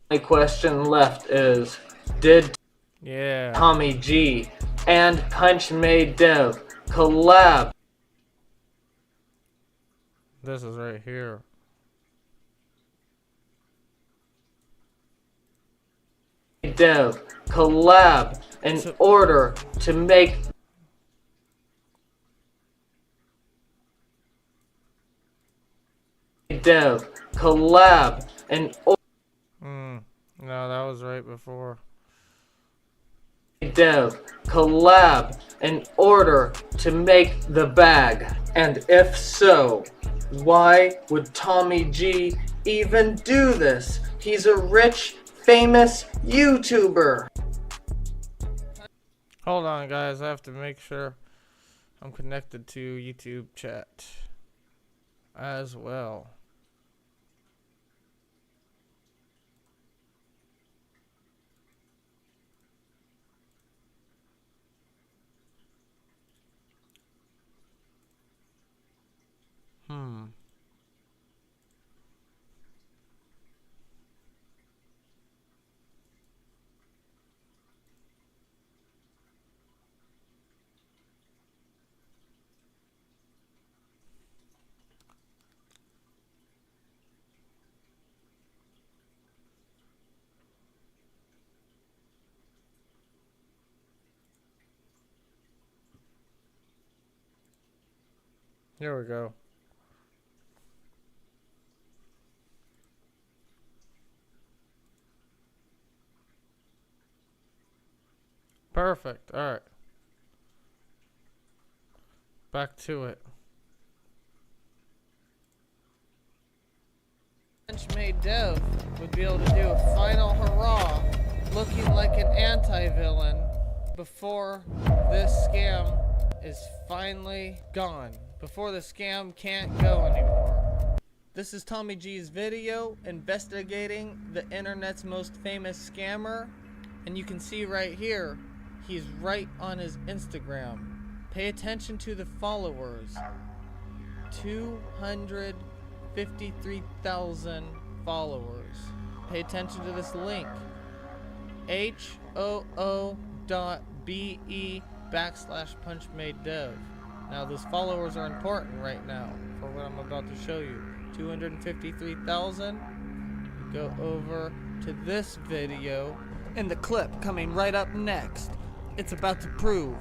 The question left is, did Tommg G and Punch Made Dev collab? This is right here. Dev collab in order to make Dev collab in no, that was right before. Dev collab in order to make the bag, and if so, why would Tommg G even do this? He's a rich, famous YouTuber. Hold on, guys. I have to make sure I'm connected to YouTube chat as well. Here we go. Perfect. All right. Back to it. Punch Made Dev would be able to do a final hurrah looking like an anti-villain before this scam is finally gone. Before the scam can't go anymore. This is Tommg G's video investigating the internet's most famous scammer. And you can see right here, he's right on his Instagram. Pay attention to the followers. 253,000 followers. Pay attention to this link. hoo.be/punchmadedev. Now those followers are important right now for what I'm about to show you. 253,000. Go over to this video. In the clip coming right up next, it's about to prove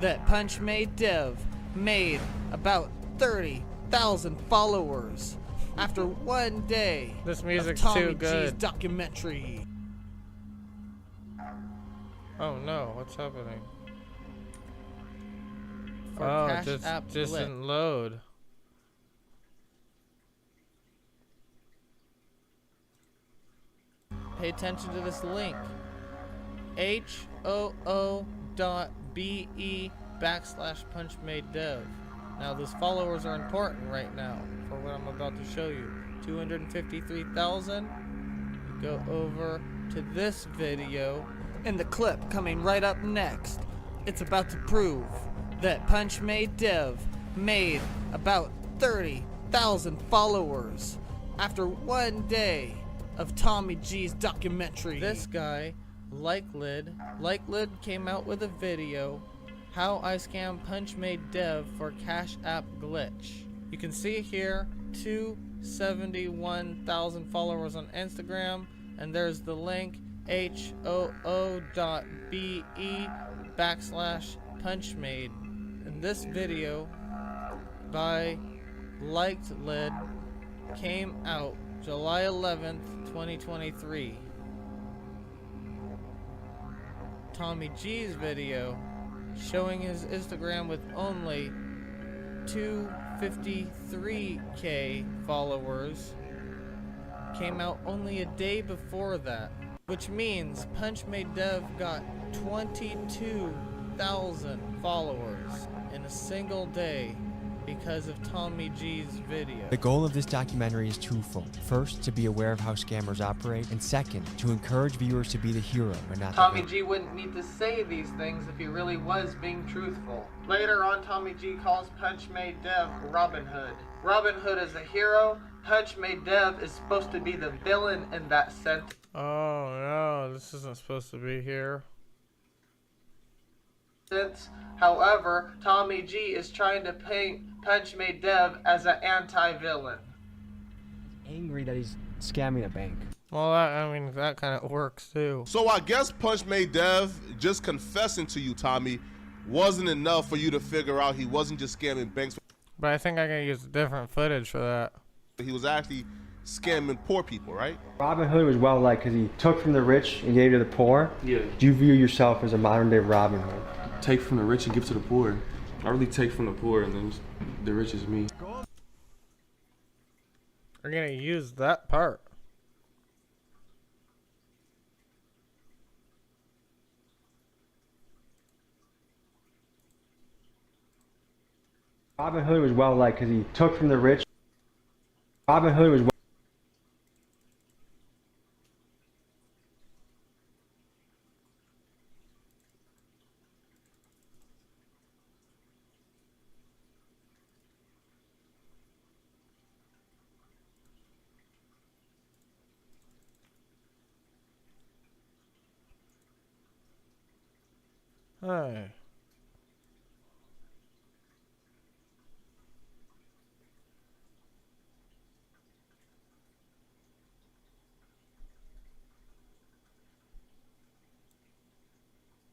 that Punch Made Dev made about 30,000 followers after 1 day. This music's too good. G's documentary. Oh no, what's happening? Oh, it just didn't load. Pay attention to this link. hoo.be/punchmadedev. Now those followers are important right now for what I'm about to show you. 253,000. Go over to this video. In the clip coming right up next, it's about to prove that Punch Made Dev made about 30,000 followers after 1 day of Tommg G's documentary. This guy, Likelid came out with a video, How I Scam Punch Made Dev for Cash App Glitch. You can see here 2 71,000 followers on Instagram, and there's the link hoo.be/punchmade. And this video by Liked Lid came out July 11th, 2023. Tommy G's video showing his Instagram with only 253K followers came out only a day before that, which means Punchmade Dev got 22,000 followers in a single day because of Tommy G's video. The goal of this documentary is twofold. First, to be aware of how scammers operate, and second, to encourage viewers to be the hero and not Tommy the G wouldn't need to say these things if he really was being truthful. Later on, Tommy G calls Punchmade Dev Robin Hood. Robin Hood is a hero. Punchmade Dev is supposed to be the villain in that sense. Oh no, this isn't supposed to be here. However, Tommy G is trying to paint Punchmade Dev as an anti-villain. angry that he's scamming a bank. Well, I mean, that kind of works too. So I guess Punchmade Dev just confessing to you, Tommy, wasn't enough for you to figure out he wasn't just scamming banks. But I think I can use different footage for that. He was actually scamming poor people, right? Robin Hood was well liked because he took from the rich and gave to the poor. Yeah. Do you view yourself as a modern day Robin Hood? Take from the rich and give to the poor. I really take from the poor, and then the rich is me. We're gonna use that part. Robin Hood was well liked because he took from the rich. Robin Hood was Hey.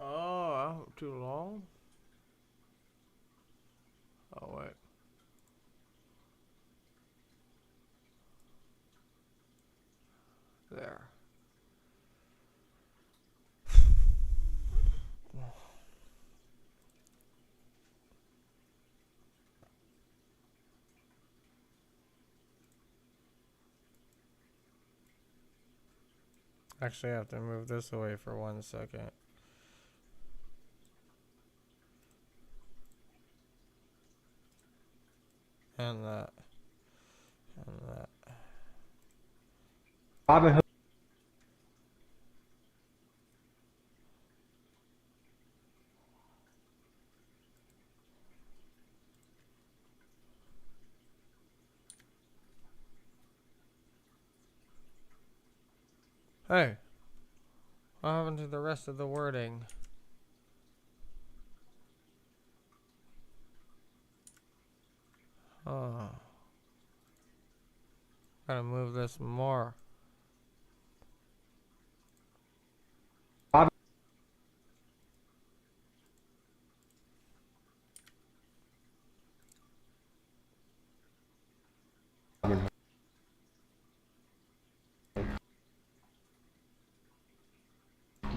Oh, too long? Oh, wait. There. Actually, I have to move this away for 1 second. And that. And that. Robin Hood. Hey. What happened to the rest of the wording? Oh. Gotta move this more.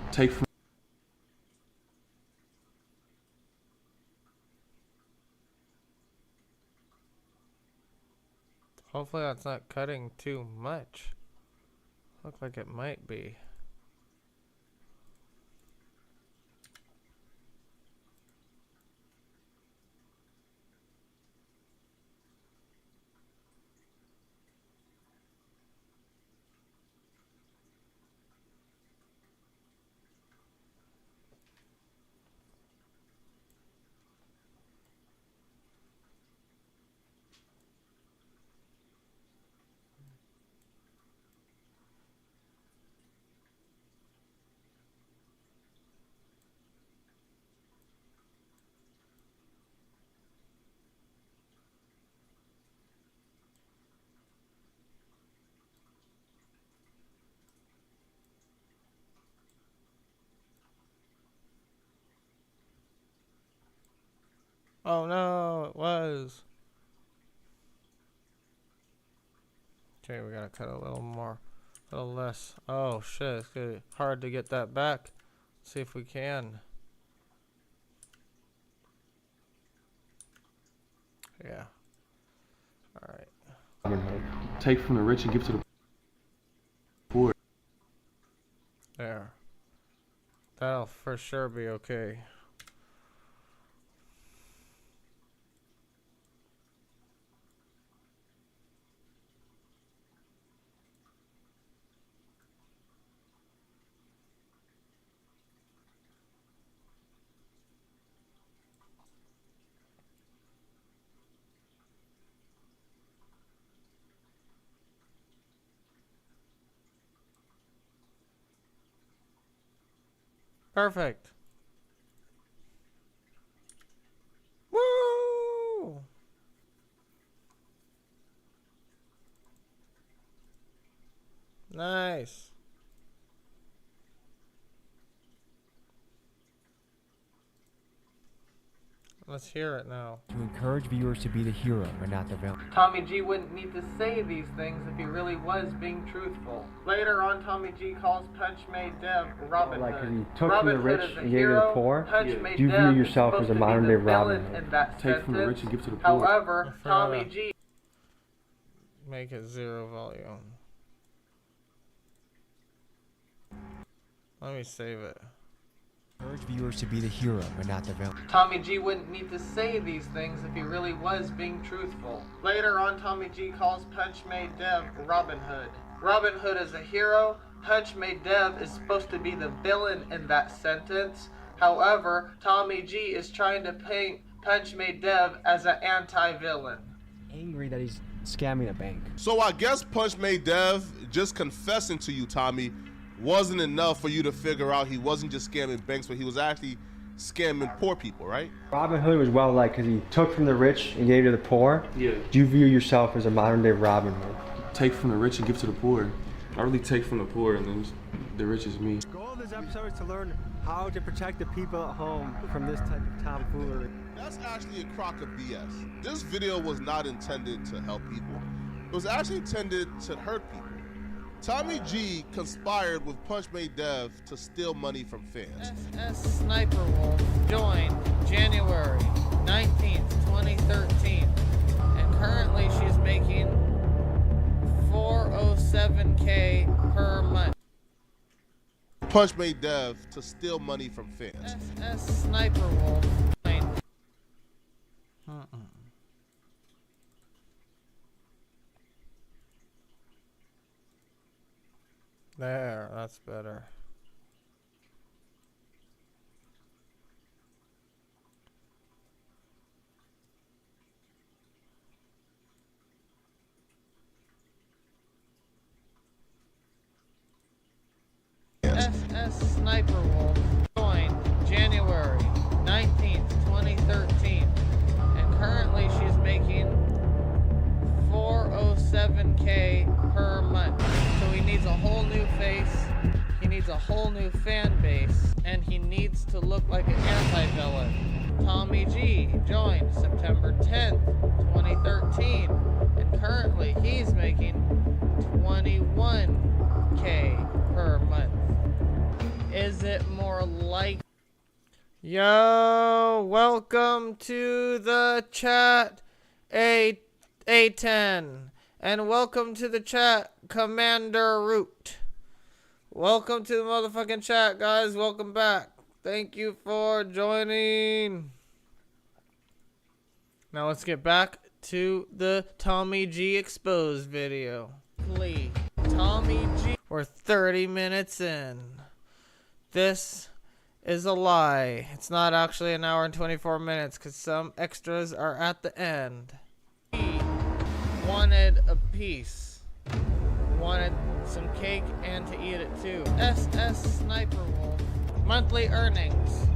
Take from. Hopefully that's not cutting too much. Look like it might be. Oh no, it was. Okay, we gotta cut a little more, a little less. Oh shit, it's gonna be hard to get that back. Let's see if we can. Yeah. Alright. Take from the rich and give to the poor. There. That'll for sure be okay. Perfect. Woo! Nice. Let's hear it now. To encourage viewers to be the hero and not the villain. Tommy G wouldn't need to say these things if he really was being truthful. Later on, Tommy G calls Punch Made Dev Robin Like, Hood. he took Robin from the Hood rich is a and gave to the hero. poor. Punch Made Do you view Dev yourself is as a supposed to modern be day the Robin villain Hood? in that Take from the rich and give to the poor. However, Tommy G. Make it 0 volume. Let me save it. Encourage viewers to be the hero and not the villain. Tommy G wouldn't need to say these things if he really was being truthful. Later on, Tommy G calls Punch Made Dev Robin Hood. Robin Hood is a hero. Punch Made Dev is supposed to be the villain in that sentence. However, Tommy G is trying to paint Punch Made Dev as an anti-villain. Angry that he's scamming a bank. So I guess Punch Made Dev just confessing to you, Tommy, wasn't enough for you to figure out he wasn't just scamming banks, but he was actually scamming poor people, right? Robin Hood was well liked because he took from the rich and gave to the poor. Yeah. Do you view yourself as a modern day Robin Hood? Take from the rich and give to the poor. I really take from the poor, and then the rich is me. The goal of this episode is to learn how to protect the people at home from this type of tomfoolery. That's actually a crock of BS. This video was not intended to help people. It was actually intended to hurt people. Tommy G conspired with Punch Made Dev to steal money from fans. SS Sniper Wolf joined January 19th, 2013. And currently she's making $407K per month. Punch Made Dev to steal money from fans. SS Sniper Wolf joined. There, that's better. SS Sniper Wolf joined January 19th, 2013. And currently she's making $407K per month. So he needs a whole new face, he needs a whole new fan base, and he needs to look like an anti-villain. Tommy G joined September 10th, 2013, and currently he's making $21K per month. Is it more like... Yo, welcome to the chat, A10. And welcome to the chat, Commander Root. Welcome to the motherfucking chat, guys. Welcome back. Thank you for joining. Now let's get back to the Tommy G Exposed video. Please, Tommy G. We're 30 minutes in. This is a lie. It's not actually an hour and 24 minutes because some extras are at the end. He wanted a piece. Wanted some cake and to eat it too. SS Sniper Wolf. Monthly earnings.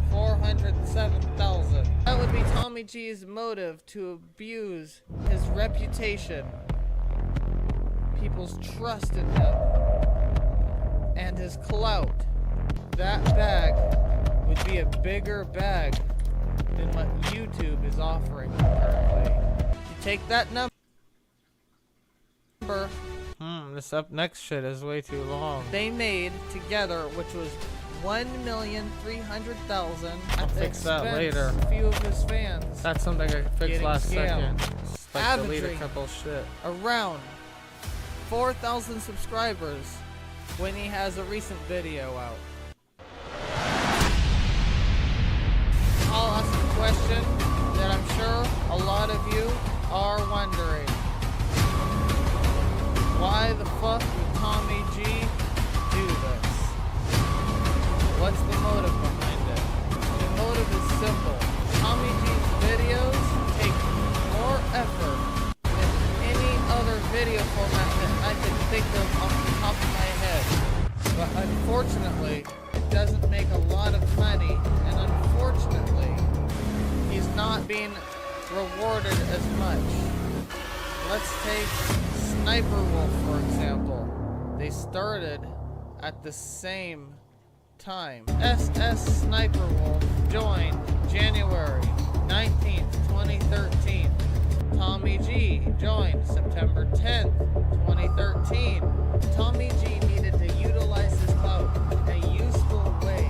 407,000. That would be Tommy G's motive to abuse his reputation, people's trust in him, and his clout. That bag would be a bigger bag than what YouTube is offering currently. You take that number. This up next shit is way too long. They made together, which was 1,300,000. I'll fix that later. A few of his fans. That's something I fixed last second. Like delete a couple shit. Around 4,000 subscribers when he has a recent video out. I'll ask a question that I'm sure a lot of you are wondering. Why the fuck would Tommg do this? What's the motive behind it? The motive is simple. Tommg's videos take more effort than any other video format that I can think of off the top of my head. But unfortunately, it doesn't make a lot of money, and unfortunately, he's not being rewarded as much. Let's take Sniper Wolf, for example. They started at the same time. SS Sniper Wolf joined January 19th, 2013. Tommg joined September 10th, 2013. Tommg needed to utilize his clout in a useful way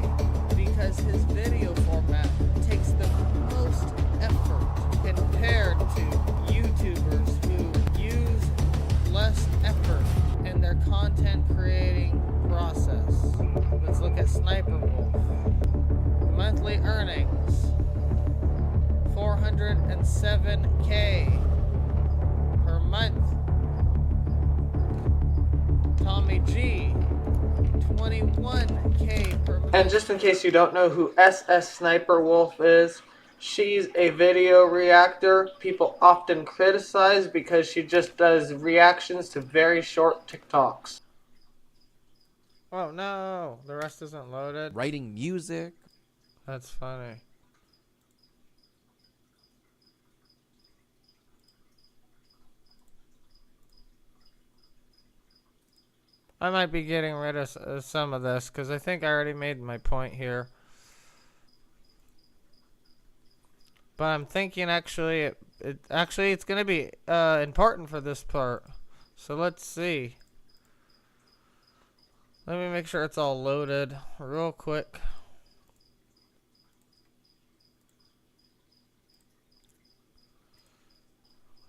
because his video format takes the most effort compared to YouTubers who use less effort in their content creating process. Let's look at Sniper Wolf. Monthly earnings 407K per month. Tommg 21K per month. And just in case you don't know who SS Sniper Wolf is, she's a video reactor people often criticize because she just does reactions to very short TikToks. Oh no, the rest isn't loaded. Writing music. That's funny. I might be getting rid of some of this because I think I already made my point here. But I'm thinking actually, it's going to be important for this part. So let's see. Let me make sure it's all loaded real quick.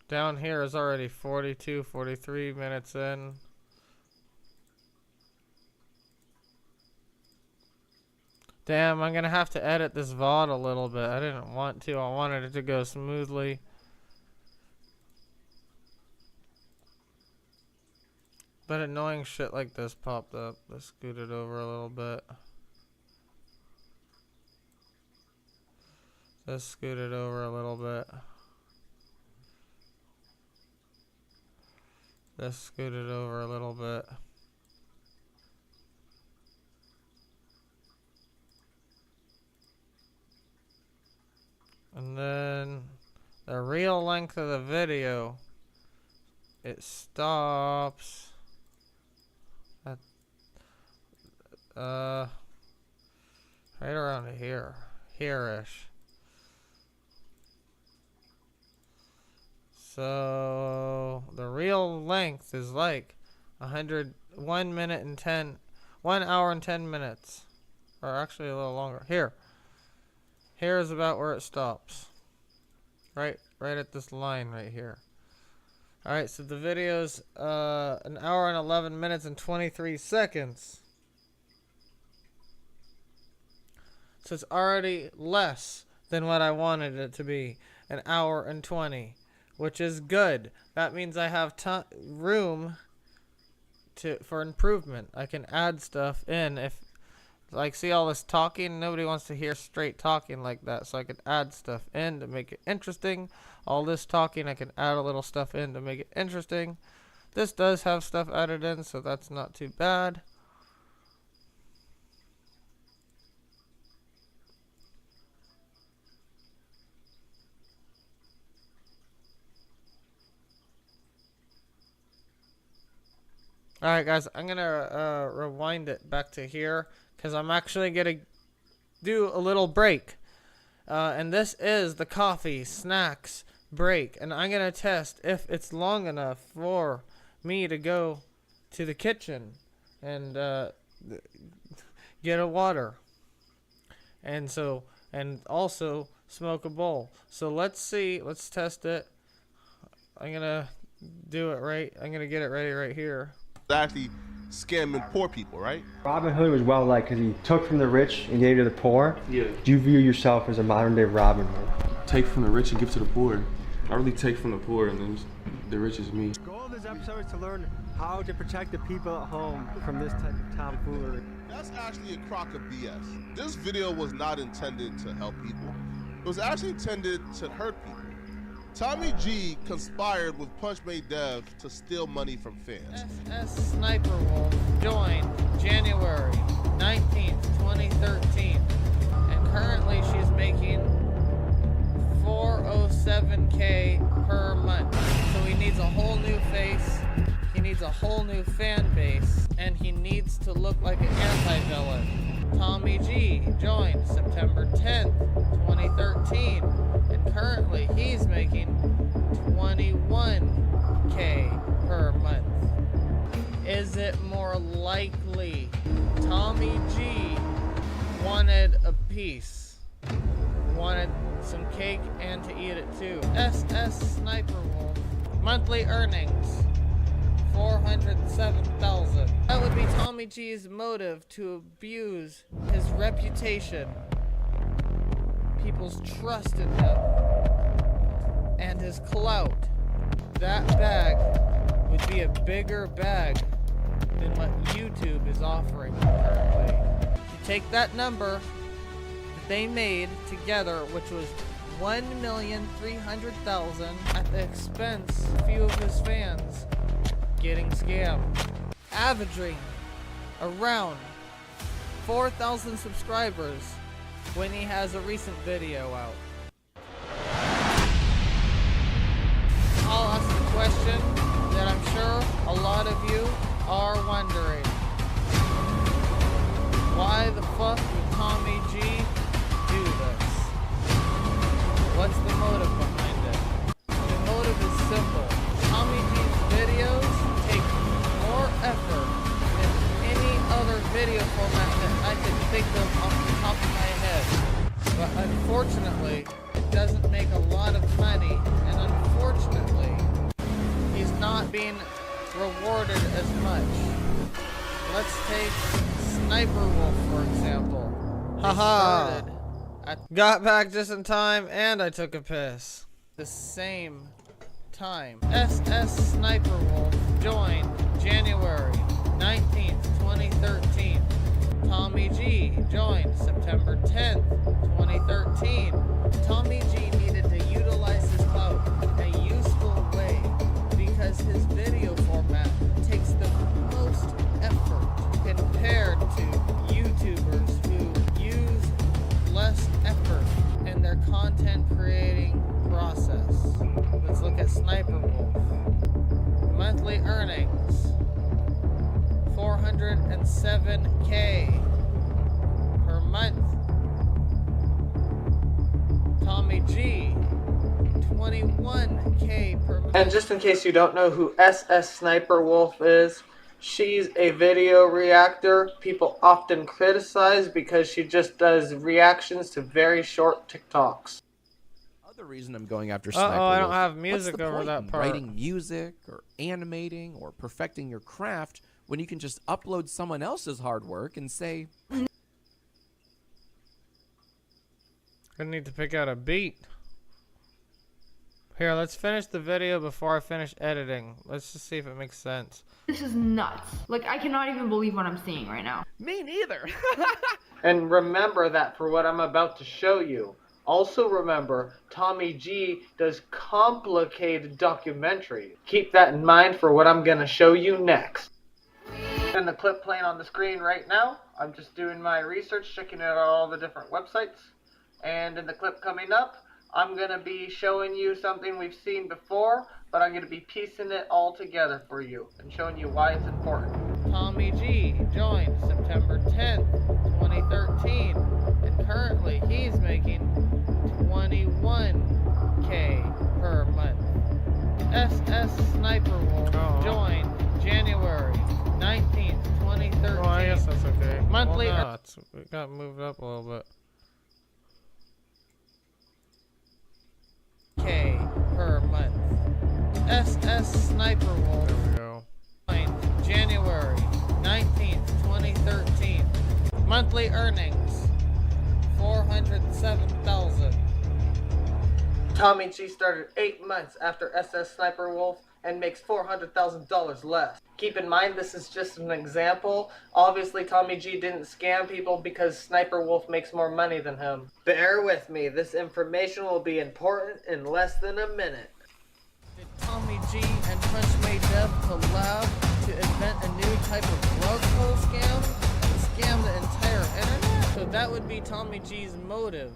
Down here is already 42, 43 minutes in. Damn, I'm gonna have to edit this VOD a little bit. I didn't want to. I wanted it to go smoothly. But annoying shit like this popped up. Let's scoot it over a little bit. Let's scoot it over a little bit. Let's scoot it over a little bit. And then the real length of the video, it stops at right around here-ish. So the real length is like 1 hour and 10 minutes, or actually a little longer. Here is about where it stops. Right at this line right here. Alright, so the video's 1 hour and 11 minutes and 23 seconds. So it's already less than what I wanted it to be. 1 hour and 20. Which is good. That means I have room for improvement. I can add stuff in if... Like, see all this talking? Nobody wants to hear straight talking like that. So I can add stuff in to make it interesting. All this talking, I can add a little stuff in to make it interesting. This does have stuff added in, so that's not too bad. Alright guys, I'm gonna rewind it back to here. Because I'm actually going to do a little break. And this is the coffee snacks break. And I'm going to test if it's long enough for me to go to the kitchen and get a water. And also smoke a bowl. So let's see. Let's test it. I'm going to do it right. I'm going to get it ready right here. Actually scamming poor people, right? Robin Hood was well liked because he took from the rich and gave to the poor. Yeah. Do you view yourself as a modern day Robin Hood? Take from the rich and give to the poor. I really take from the poor, and then the rich is me. The goal of this episode is to learn how to protect the people at home from this type of tomfoolery. That's actually a crock of BS. This video was not intended to help people. It was actually intended to hurt people. Tommg G conspired with Punch Made Dev to steal money from fans. SS Sniper Wolf joined January 19th, 2013, and currently she's making $407K per month. So he needs a whole new face, he needs a whole new fan base, and he needs to look like an anti-villain. Tommg G joined September 10th, 2013, and currently he's making $21K per month. Is it more likely Tommg G wanted a piece, wanted some cake and to eat it too? SS Sniper Wolf, monthly earnings $407,000. That would be Tommg G's motive to abuse his reputation, people's trust in him, and his clout. That bag would be a bigger bag than what YouTube is offering currently. You take that number that they made together, which was $1,300,000 at the expense of a few of his fans getting scammed, averaging around 4,000 subscribers when he has a recent video out. I'll ask the question that I'm sure a lot of you are wondering. Why the fuck would Tommg G do this? What's the motive behind it? The motive is simple. Tommg G's videos take more effort than any other video format that I can think of off the top of my head. But unfortunately, it doesn't make a lot of money, and unfortunately, he's not being rewarded as much. Let's take Sniper Wolf, for example. Haha! I got back just in time, and I took a piss. The same time. SS Sniper Wolf joined January 19th, 2013. Tommg G joined September 10th, 2013. Tommg G needed to utilize his clout in a useful way because his video format takes the most effort compared to YouTubers who use less effort in their content creating process. Let's look at Sniper Wolf. Monthly earnings $407K per month. Tommg G, $21K per month. And just in case you don't know who SS Sniper Wolf is, she's a video reactor people often criticize because she just does reactions to very short TikToks. The reason I'm going after Sniper I don't Wolf, have music what's the over point that in part. Writing music or animating or perfecting your craft when you can just upload someone else's hard work and say, I need to pick out a beat. Here, let's finish the video before I finish editing. Let's just see if it makes sense. This is nuts. Like, I cannot even believe what I'm seeing right now. Me neither. And remember that for what I'm about to show you. Also remember, Tommg G does complicated documentary. Keep that in mind for what I'm gonna show you next. And the clip playing on the screen right now, I'm just doing my research, checking out all the different websites. And in the clip coming up, I'm gonna be showing you something we've seen before, but I'm gonna be piecing it all together for you and showing you why it's important. Tommg G joined September 10th, 2013, and currently he's making 21K per month. SS Sniper Wolf joined January 19th, 2013. Oh, I guess that's okay. Monthly. Well, no, it got moved up a little bit. K per month. SS Sniper Wolf. There we go. January 19th, 2013. Monthly earnings 407,000. Tommg G started 8 months after SS Sniper Wolf and makes $400,000 less. Keep in mind this is just an example. Obviously Tommg G didn't scam people because Sniper Wolf makes more money than him. Bear with me, this information will be important in less than a minute. Did Tommg G and Punchmade Dev collab to invent a new type of rug pull scam and scam the entire internet? So that would be Tommg G's motive.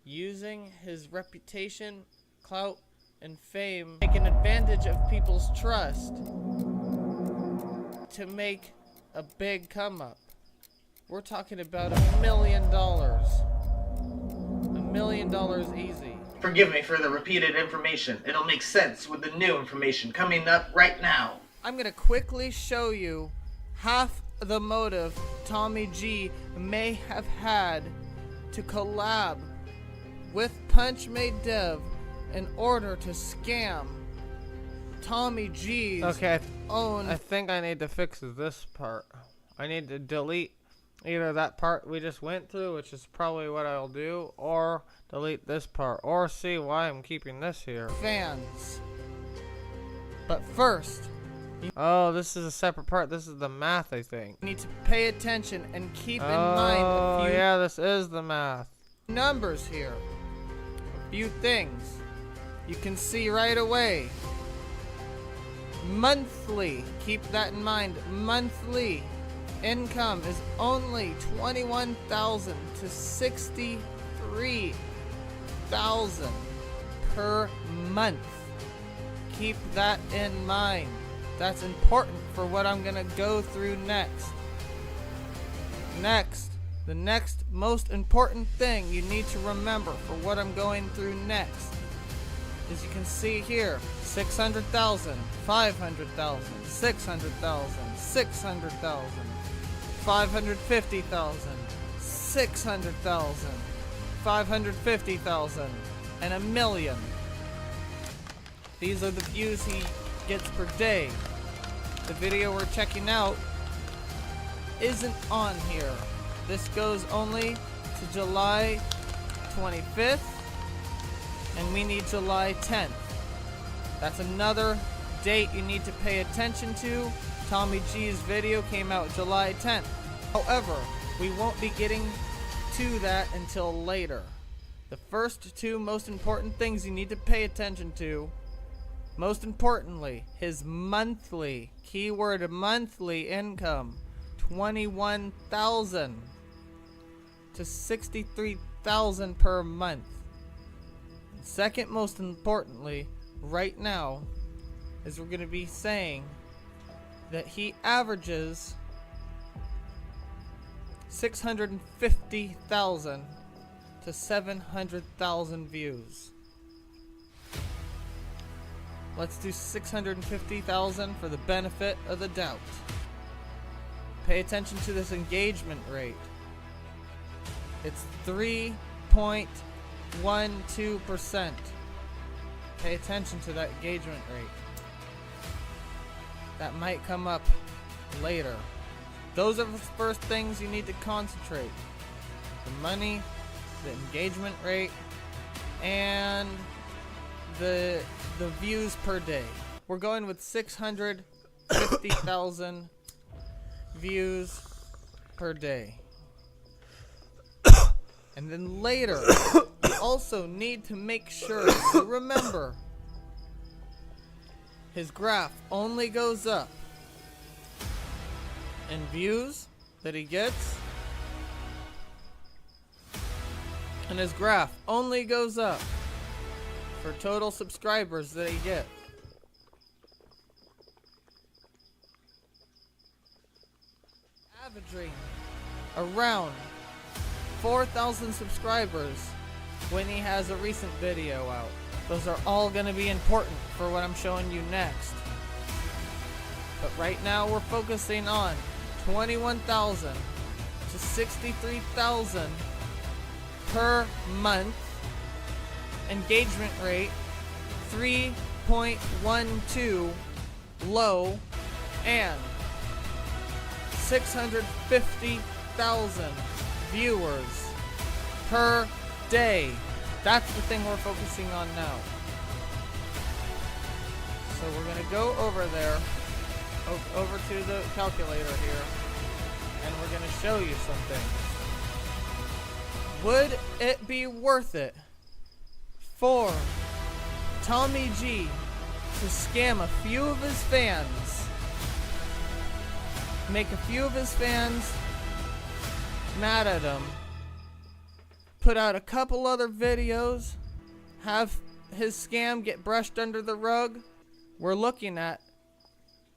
Using his reputation, clout, and fame, taking advantage of people's trust to make a big come up. We're talking about $1 million. $1 million easy. Forgive me for the repeated information. It'll make sense with the new information coming up right now. I'm gonna quickly show you half the motive Tommg G may have had to collab with Punchmade Dev in order to scam Tommg G's own. I think I need to fix this part. I need to delete either that part we just went through, which is probably what I'll do, or delete this part, or see why I'm keeping this here. Fans. But first, oh, this is a separate part. This is the math, I think. you need to pay attention and keep in mind a few yeah, this is the math. numbers here. A few things you can see right away. Monthly, keep that in mind, monthly income is only $21,000 to $63,000 per month. Keep that in mind. That's important for what I'm gonna go through next. The next most important thing you need to remember for what I'm going through next is you can see here 600,000, 500,000, 600,000, 600,000, 550,000, 600,000, 550,000, and $1 million. These are the views he gets per day. The video we're checking out isn't on here. This goes only to July 25th, and we need July 10th. That's another date you need to pay attention to. Tommg G's video came out July 10th. However, we won't be getting to that until later. The first two most important things you need to pay attention to, most importantly, his monthly, keyword monthly income, $21,000 to $63,000 per month. Second most importantly, right now, is we're going to be saying that he averages 650,000 to 700,000 views. Let's do 650,000 for the benefit of the doubt. Pay attention to this engagement rate. It's 3.12%. Pay attention to that engagement rate. That might come up later. Those are the first things you need to concentrate. The money, the engagement rate, and the views per day. We're going with 650,000 views per day. And then later, you also need to make sure you remember his graph only goes up in views that he gets, and his graph only goes up for total subscribers that he gets. Averaging around 4,000 subscribers when he has a recent video out. Those are all going to be important for what I'm showing you next. But right now we're focusing on 21,000 to 63,000 per month. Engagement rate 3.12 low, and 650,000 viewers per day. That's the thing we're focusing on now. So we're gonna go over there, over to the calculator here, and we're gonna show you some things. Would it be worth it for Tommg to scam a few of his fans, make a few of his fans mad at him, put out a couple other videos, have his scam get brushed under the rug? We're looking at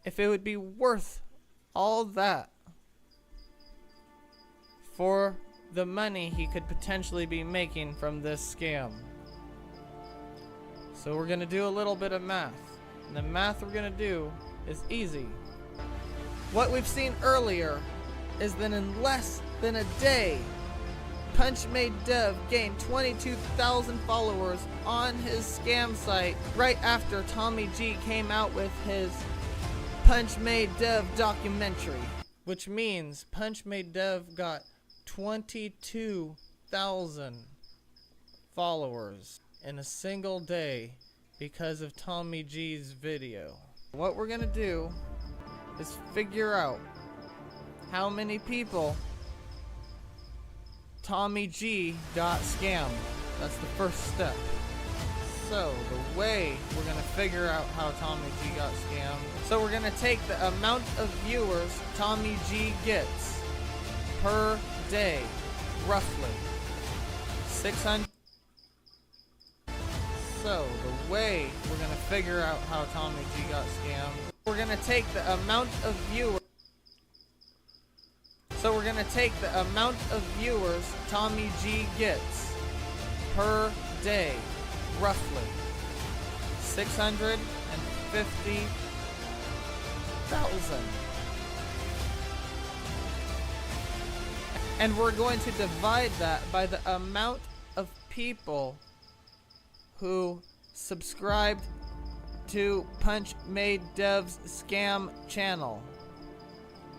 if it would be worth all that for the money he could potentially be making from this scam. So we're gonna do a little bit of math. And the math we're gonna do is easy. What we've seen earlier is that in less than a day, PunchMadeDev gained 22,000 followers on his scam site right after Tommg came out with his PunchMadeDev documentary. Which means PunchMadeDev got 22,000 followers in a single day because of Tommg's video. What we're gonna do is figure out how many people Tommg got scammed. That's the first step. So the way we're gonna figure out how Tommg got scammed, so we're gonna take the amount of viewers Tommg gets per day, roughly 600. So the way we're gonna figure out how Tommg got scammed, we're gonna take the amount of viewers. So we're gonna take the amount of viewers Tommg gets per day, roughly 650,000. And we're going to divide that by the amount of people who subscribed to PunchMadeDev's scam channel.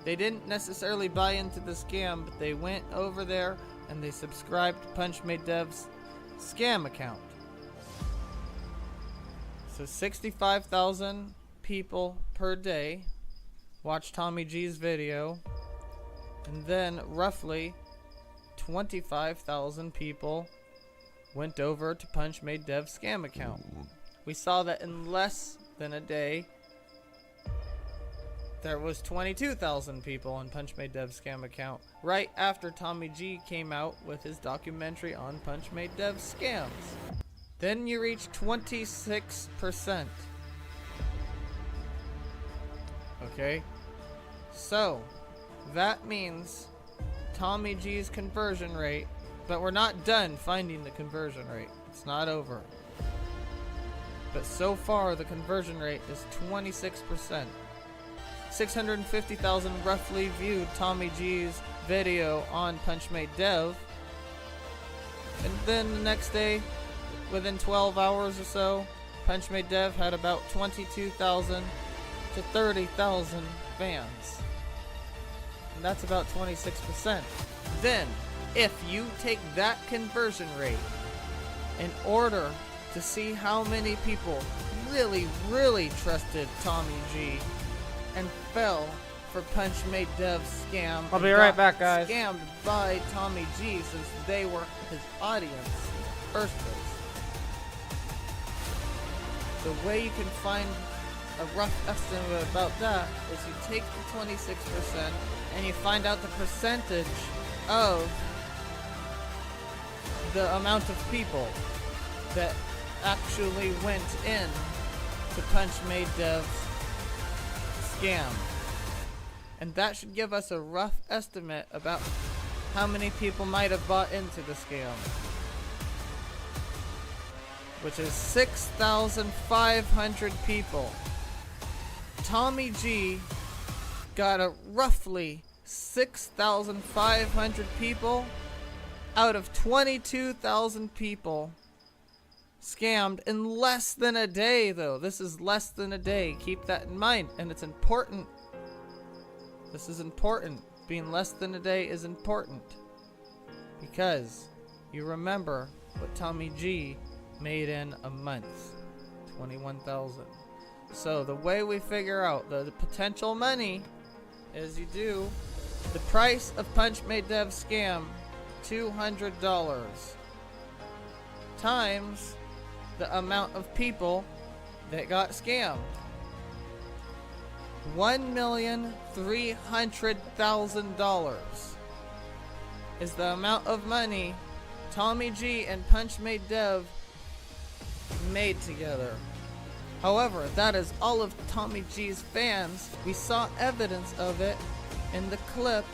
They didn't necessarily buy into the scam, but they went over there and they subscribed to PunchMadeDev's scam account. So 65,000 people per day watch Tommg's video, and then roughly 25,000 people went over to PunchMadeDev's scam account. We saw that in less than a day, there was 22,000 people on PunchMadeDev's scam account right after Tommg came out with his documentary on PunchMadeDev scams. Then you reach 26%. Okay? So, that means Tommg's conversion rate, but we're not done finding the conversion rate. It's not over. But so far, the conversion rate is 26%. 650,000 roughly viewed Tommg's video on PunchMadeDev. And then the next day, within 12 hours or so, PunchMadeDev had about 22,000 to 30,000 fans. And that's about 26%. Then, if you take that conversion rate in order to see how many people really trusted Tommg and fell for PunchMadeDev's scam. I'll be right back, guys. Scammed by Tommg since they were his audience in the first place. The way you can find a rough estimate about that is you take the 26% and you find out the percentage of the amount of people that actually went in to PunchMadeDev's scam. And that should give us a rough estimate about how many people might have bought into the scam. which is 6,500 people. Tommy G got a roughly 6,500 people out of 22,000 people scammed in less than a day, though. This is less than a day. Keep that in mind, and it's important. This is important. Being less than a day is important because you remember what Tommy G made in a month, 21,000. So the way we figure out the potential money is you do the price of Punch Made Dev scam, $200, times the amount of people that got scammed. $1,300,000 is the amount of money Tommy G and Punch Made Dev made together. However, that is all of Tommy G's fans. We saw evidence of it in the clip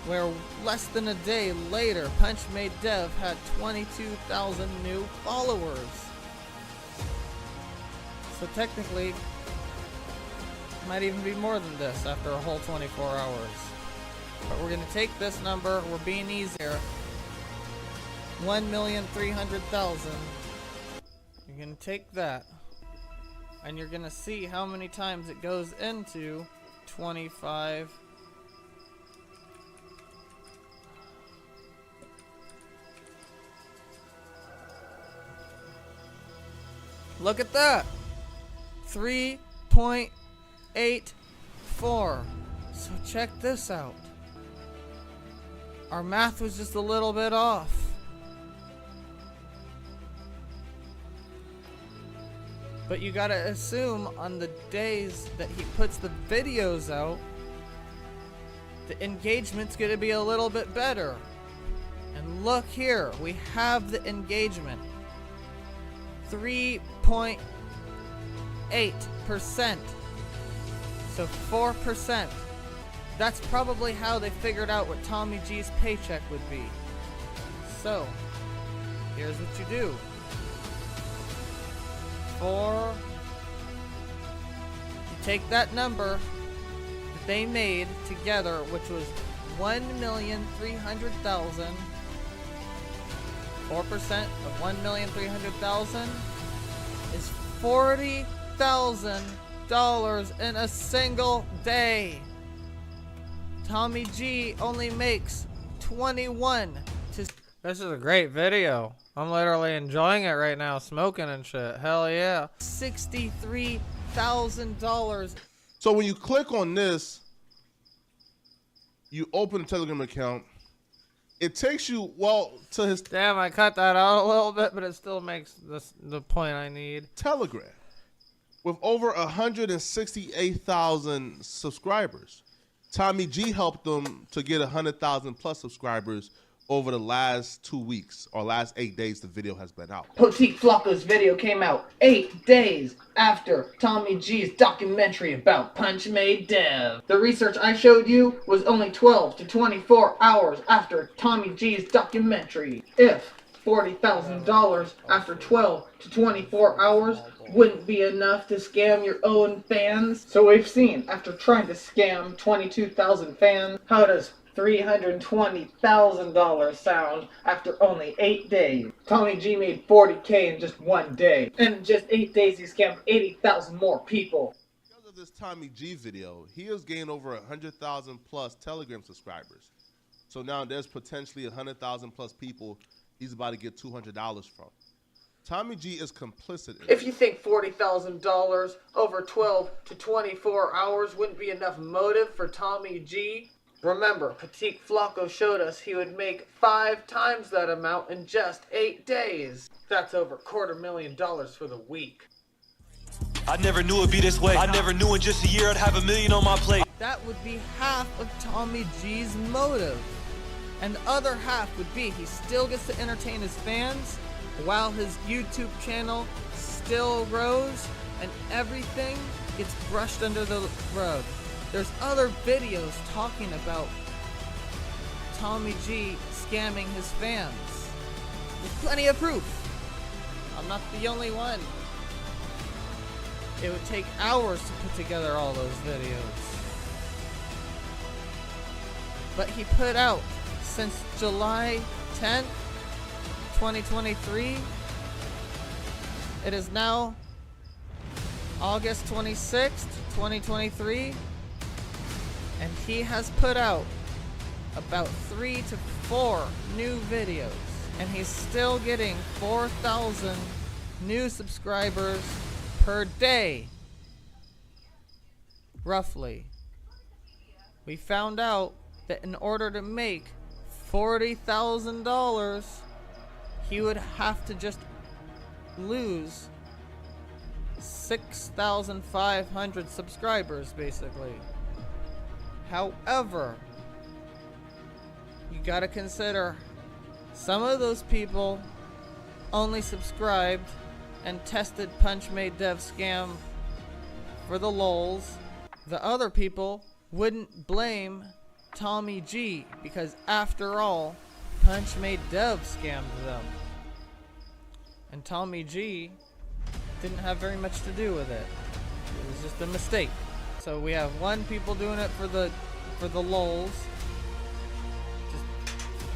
where less than a day later, Punch Made Dev had 22,000 new followers. So technically, it might even be more than this after a whole 24 hours. But we're going to take this number, we're being easier, 1,300,000. You're going to take that, and you're going to see how many times it goes into 25. Look at that! 3.84. So check this out. Our math was just a little bit off. But you gotta assume on the days that he puts the videos out, the engagement's gonna be a little bit better. And look here, we have the engagement. 3.8%. So 4%. That's probably how they figured out what Tommy G's paycheck would be. So, here's what you do. You take that number that they made together, which was 1,300,000. 4% of 1,300,000 is $40,000 in a single day. Tommy G only makes 21 to... This is a great video. I'm literally enjoying it right now, smoking and shit. Hell yeah. $63,000. So when you click on this, you open a Telegram account. It takes you, well, to his... Damn, I cut that out a little bit, but it still makes the point I need. Telegram. With over 168,000 subscribers. Tommy G helped them to get 100,000 plus subscribers over the last 2 weeks, or last 8 days the video has been out. Potique Flocko's video came out 8 days after Tommy G's documentary about Punch Made Dev. The research I showed you was only 12 to 24 hours after Tommy G's documentary. If $40,000 after 12 to 24 hours wouldn't be enough to scam your own fans. So we've seen, after trying to scam 22,000 fans, how does $320,000 sound after only 8 days? Tommy G made 40K in just 1 day. And in just 8 days he scammed 80,000 more people. Because of this Tommy G video, he has gained over 100,000 plus Telegram subscribers. So now there's potentially 100,000 plus people he's about to get $200 from. Tommy G is complicit in If you think $40,000 over 12 to 24 hours wouldn't be enough motive for Tommy G, remember, Potique Flocko showed us he would make 5 times that amount in just 8 days. That's over $250,000 for the week. I never knew it'd be this way. I never knew in just a year I'd have $1 million on my plate. That would be half of Tommy G's motive. And the other half would be he still gets to entertain his fans while his YouTube channel still grows and everything gets brushed under the rug. There's other videos talking about Tommy G scamming his fans. There's plenty of proof. I'm not the only one. It would take hours to put together all those videos. But he put out, since July 10th, 2023, it is now August 26th, 2023, and he has put out about 3 to 4 new videos, and he's still getting 4,000 new subscribers per day, roughly. We found out that in order to make $40,000, he would have to just lose 6,500 subscribers, basically. However, you gotta consider some of those people only subscribed and tested Punch Made Dev scam for the lols. The other people wouldn't blame Tommg G, because after all, Punch Made Dev scammed them. And Tommg G didn't have very much to do with it. It was just a mistake. So we have one people doing it for the lols, just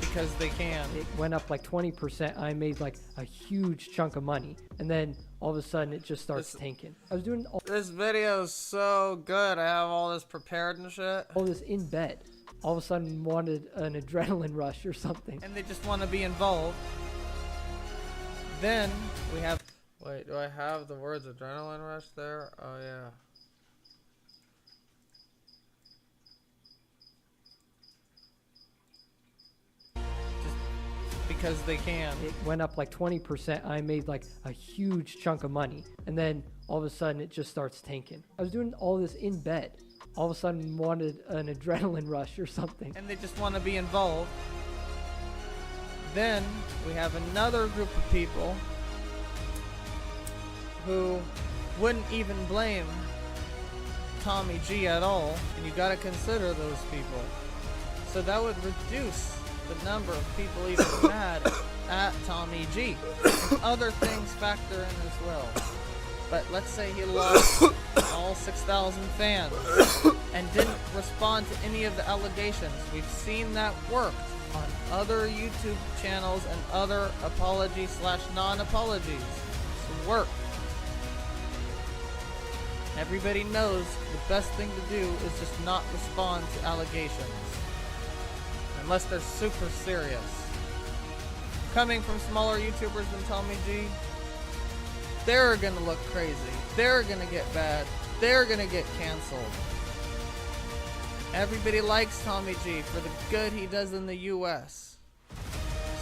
because they can. It went up like 20%. I made like a huge chunk of money, and then all of a sudden it just starts tanking. I was doing this video is so good. I have all this prepared and shit. all this in bed. All of a sudden wanted an adrenaline rush or something. And they just want to be involved. Then we have. Wait, do I have the words adrenaline rush there? Oh yeah. Because they can. It went up like 20%. I made like a huge chunk of money, and then all of a sudden it just starts tanking. I was doing all this in bed. All of a sudden wanted an adrenaline rush or something. And they just want to be involved. Then we have another group of people who wouldn't even blame Tommg G at all, and you gotta consider those people. So that would reduce the number of people even mad at Tommg G. And other things factor in as well. But let's say he lost all 6,000 fans and didn't respond to any of the allegations. We've seen that work on other YouTube channels and other apology/non-apologies. It's work. Everybody knows the best thing to do is just not respond to allegations. Unless they're super serious. Coming from smaller YouTubers than Tommg G, they're gonna look crazy. They're gonna get bad. They're gonna get canceled. Everybody likes Tommg G for the good he does in the US.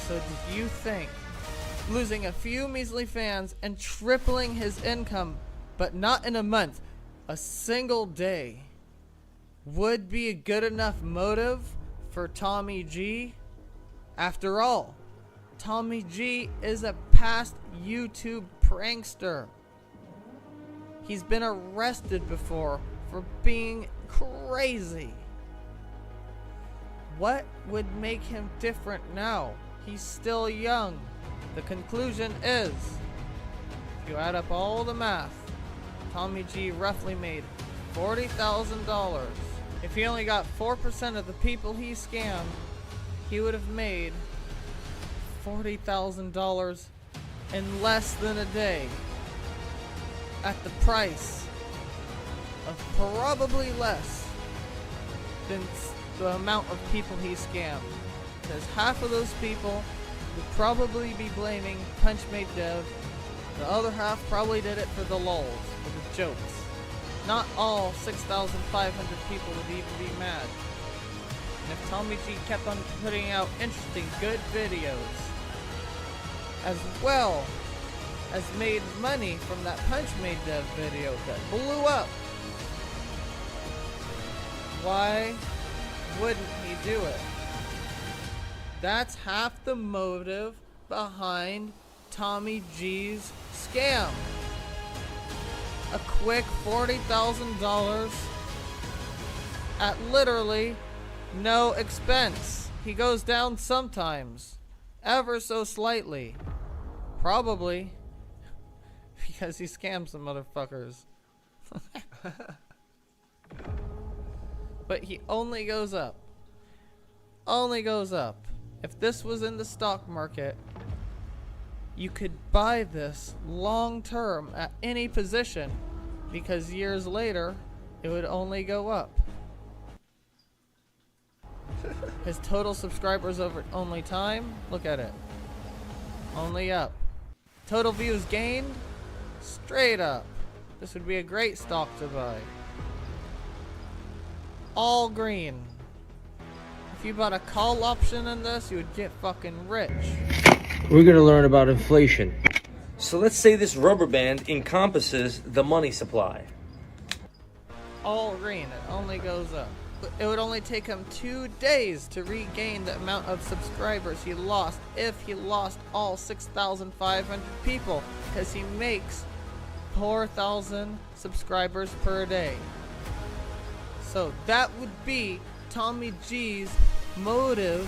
So do you think losing a few measly fans and tripling his income, but not in a month, a single day, would be a good enough motive for Tommg G? After all, Tommg G is a past YouTube prankster. He's been arrested before for being crazy. What would make him different now? He's still young. The conclusion is, if you add up all the math, Tommg G roughly made $40,000. If he only got 4% of the people he scammed, he would have made $40,000 in less than a day, at the price of probably less than the amount of people he scammed. Because half of those people would probably be blaming Punch Made Dev. The other half probably did it for the lulz, for the jokes. Not all 6,500 people would even be mad. And if Tommg G kept on putting out interesting, good videos, as well as made money from that Punch Made Dev video that blew up, why wouldn't he do it? That's half the motive behind Tommg G's scam. A quick $40,000 at literally no expense. He goes down sometimes, ever so slightly. Probably because he scams the motherfuckers. But he only goes up. Only goes up. If this was in the stock market, you could buy this long term at any position, because years later it would only go up. His total subscribers over only time, look at it. Only up. Total views gained, straight up. This would be a great stock to buy. All green. If you bought a call option in this, you would get fucking rich. We're gonna learn about inflation. So let's say this rubber band encompasses the money supply. All green, it only goes up. It would only take him 2 days to regain the amount of subscribers he lost if he lost all 6,500 people, because he makes 4,000 subscribers per day. So that would be Tommy G's motive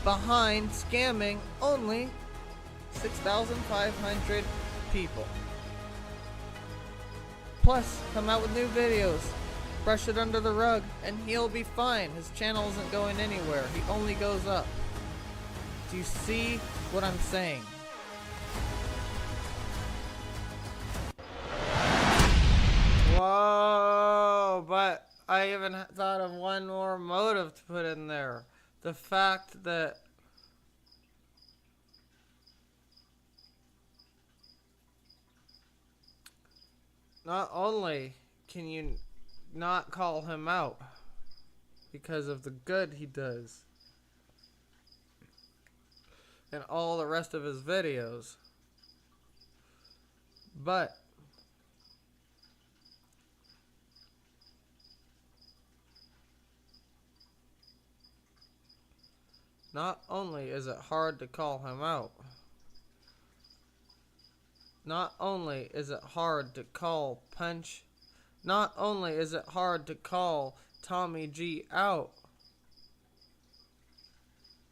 behind scamming only 6,500 people. Plus, come out with new videos, brush it under the rug, and he'll be fine. His channel isn't going anywhere. He only goes up. Do you see what I'm saying? Whoa, but I even thought of one more motive to put in there. The fact that not only can you not call him out because of the good he does and all the rest of his videos, but not only is it hard to call him out, not only is it hard to call Punch, not only is it hard to call Tommy G out,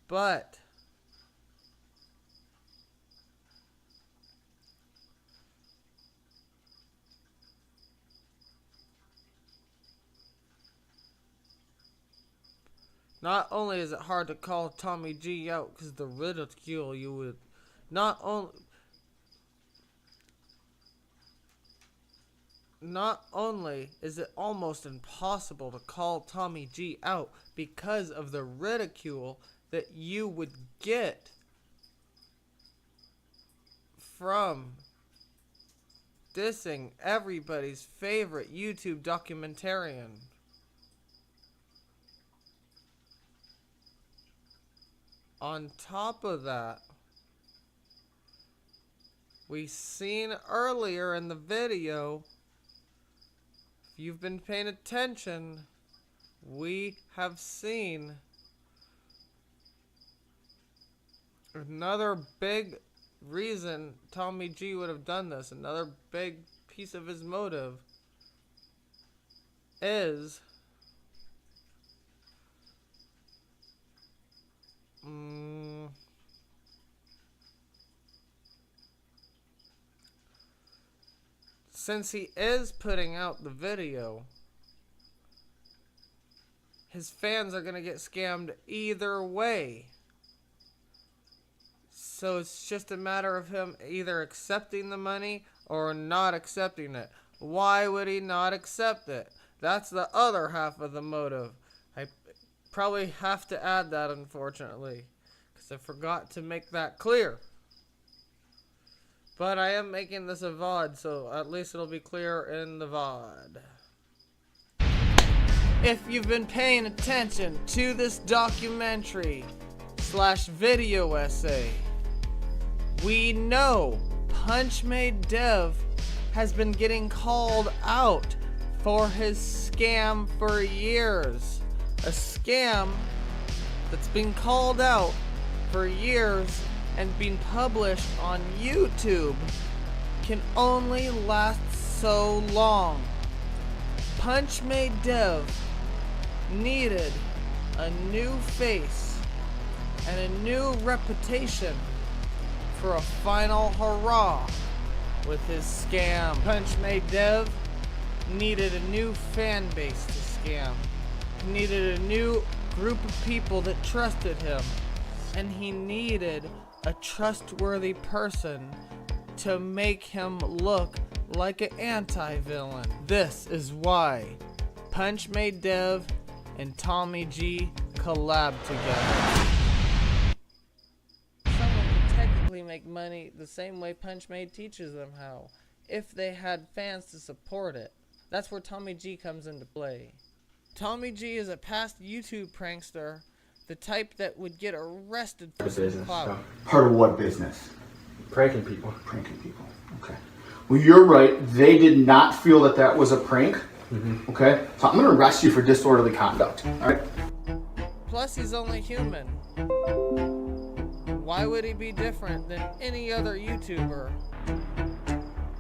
but not only is it hard to call Tommy G out because the ridicule you would not only is it almost impossible to call Tommy G out because of the ridicule that you would get from dissing everybody's favorite YouTube documentarian. On top of that, we seen earlier in the video, if you've been paying attention, we have seen another big reason Tommy G would have done this, another big piece of his motive is since he is putting out the video, his fans are gonna get scammed either way. So it's just a matter of him either accepting the money or not accepting it. Why would he not accept it? That's the other half of the motive. I probably have to add that, unfortunately, because I forgot to make that clear. But I am making this a VOD, so at least it'll be clear in the VOD. If you've been paying attention to this documentary / video essay, we know Punchmade Dev has been getting called out for his scam for years. A scam that's been called out for years and being published on YouTube can only last so long. Punchmade Dev needed a new face and a new reputation for a final hurrah. with his scam. Punch Made Dev needed a new fan base to scam. He needed a new group of people that trusted him. And he needed a trustworthy person to make him look like an anti-villain. This is why Punch Made Dev and Tommg collabed together. Someone could technically make money the same way Punch Made teaches them how, if they had fans to support it. That's where Tommg comes into play. Tommg is a past YouTube prankster, the type that would get arrested for some clout. Part of what business? Pranking people. Pranking people. Okay. Well, you're right. They did not feel that that was a prank. Okay. So I'm going to arrest you for disorderly conduct. All right. Plus, he's only human. Why would he be different than any other YouTuber?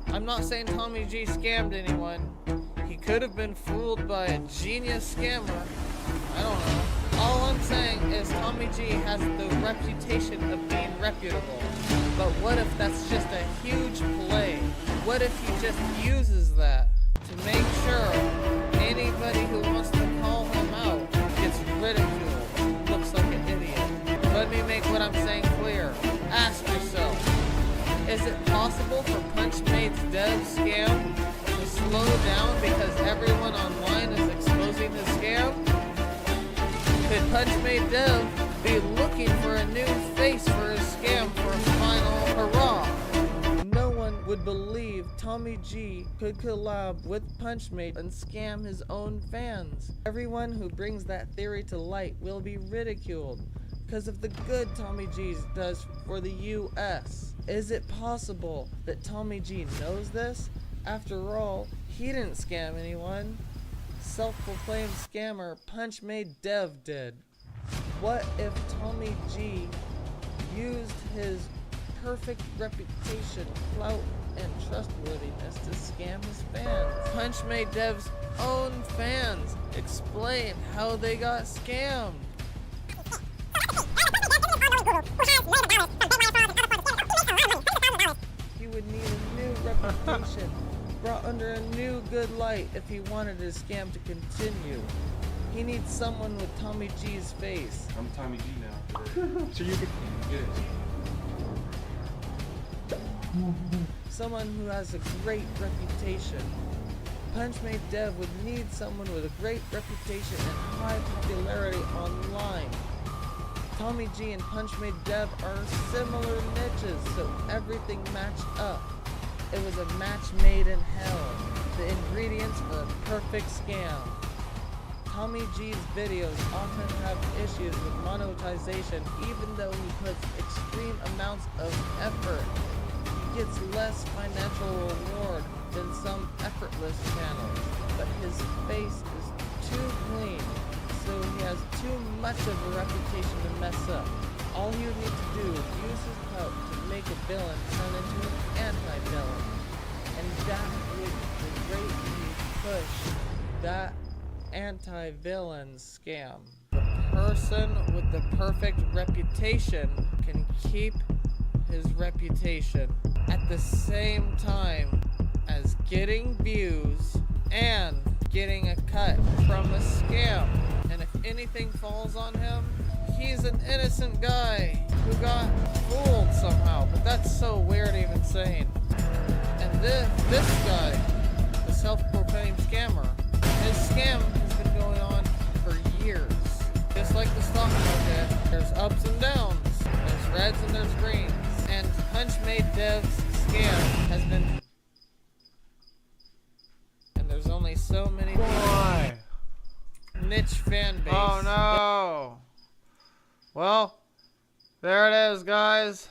I'm not saying Tommg scammed anyone. He could have been fooled by a genius scammer. I don't know. All I'm saying is Tommg has the reputation of being reputable. But what if that's just a huge play? What if he just uses that to make sure anybody who wants to call him out gets ridiculed, looks like an idiot? Let me make what I'm saying clear. Ask yourself, is it possible for Punch Made's Dev scam to slow down because everyone online is exposing his scam? Could Punch Made Dev be looking for a new face for his scam for a final hurrah? No one would believe Tommg could collab with Punch Made and scam his own fans. Everyone who brings that theory to light will be ridiculed because of the good Tommg does for the US. Is it possible that Tommg knows this? After all, he didn't scam anyone. Self-proclaimed scammer Punch Made Dev did. What if Tommg used his perfect reputation, clout, and trustworthiness to scam his fans? Punch Made Dev's own fans explain how they got scammed. He would need a new reputation, brought under a new good light if he wanted his scam to continue. He needs someone with Tommg's face. I'm Tommg now. So you can get it. Someone who has a great reputation. Punch Made Dev would need someone with a great reputation and high popularity online. Tommg and Punch Made Dev are similar niches, so everything matched up. It was a match made in hell. The ingredients for a perfect scam. Tommg's videos often have issues with monetization even though he puts extreme amounts of effort. He gets less financial reward than some effortless channels, but his face is too clean, so he has too much of a reputation to mess up. All you need to do is use his clout to make a villain turn into an anti-villain. And that would greatly push that anti-villain scam. The person with the perfect reputation can keep his reputation at the same time as getting views and getting a cut from a scam. And if anything falls on him, he's an innocent guy who got fooled somehow. But that's so weird even saying. And this guy, the self-proclaimed scammer, his scam has been going on for years. Just like the stock market, there's ups and downs, there's reds and there's greens. And Punch Made Dev's scam has been... And there's only so many... Why? Niche fan base. Oh no! Well, there it is, guys.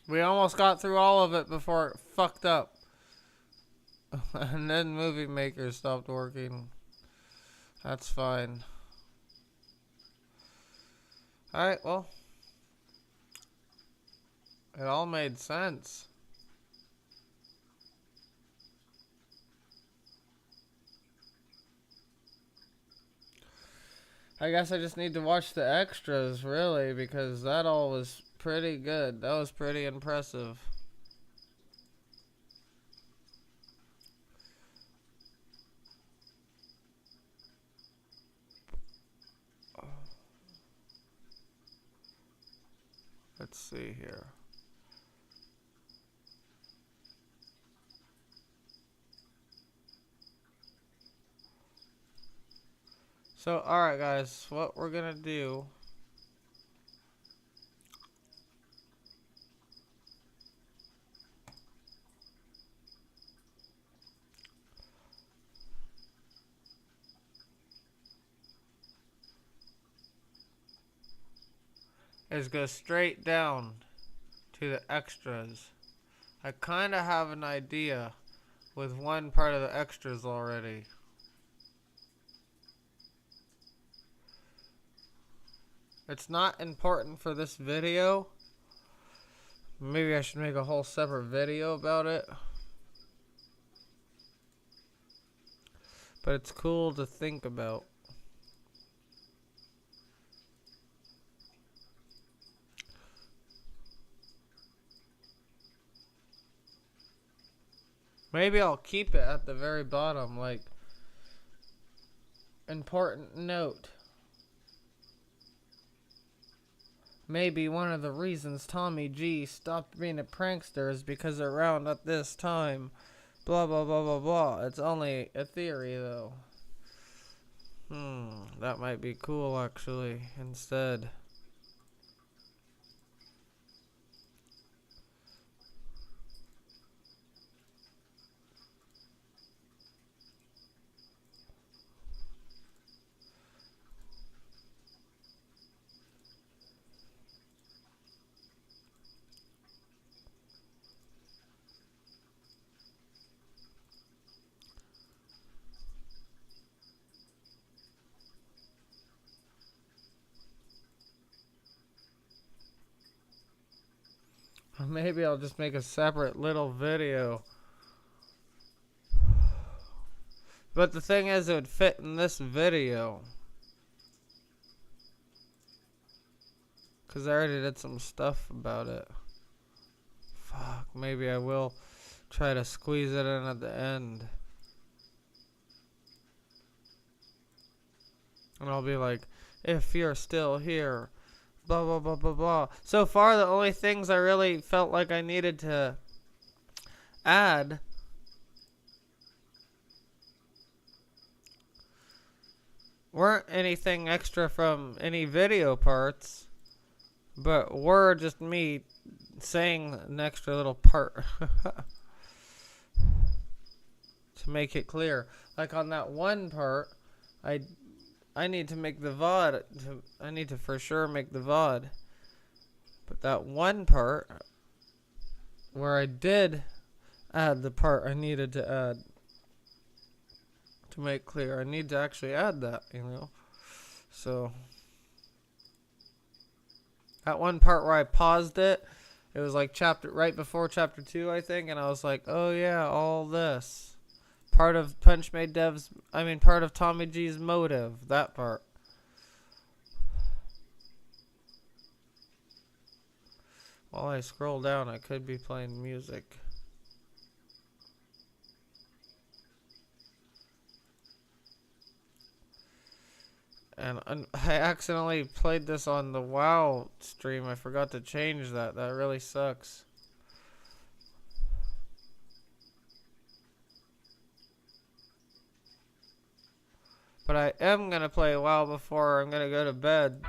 We almost got through all of it before it fucked up. And then Movie Maker stopped working. That's fine. Alright, well. It all made sense. I guess I just need to watch the extras, really, because that all was pretty good. That was pretty impressive. see here. So, alright guys, what we're gonna do is go straight down to the extras. I kind of have an idea with one part of the extras already. It's not important for this video. Maybe I should make a whole separate video about it. But it's cool to think about. Maybe I'll keep it at the very bottom, like, important note. Maybe one of the reasons Tommy G stopped being a prankster is because around at this time, blah blah blah blah blah. It's only a theory though. That might be cool actually, instead. Maybe I'll just make a separate little video. But the thing is, it would fit in this video. Because I already did some stuff about it. Fuck, maybe I will try to squeeze it in at the end. And I'll be like, if you're still here, blah blah blah blah blah. So far the only things I really felt like I needed to add weren't anything extra from any video parts, but were just me saying an extra little part to make it clear. Like on that one part, I need to make the VOD. I need to for sure make the VOD. But that one part where I did add the part I needed to add to make clear, I need to actually add that, you know. So that one part where I paused it, it was like right before chapter 2, I think, and I was like, oh yeah, all this. Part of part of Tommy G's motive, that part. While I scroll down, I could be playing music. And I accidentally played this on the WoW stream. I forgot to change that. That really sucks. But I am going to play WoW before I'm going to go to bed.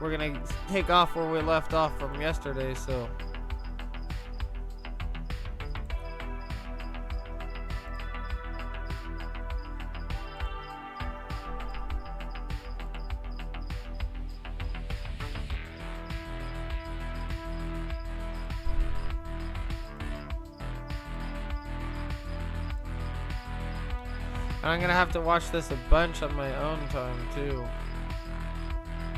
We're going to take off where we left off from yesterday, so... I'm gonna have to watch this a bunch on my own time too.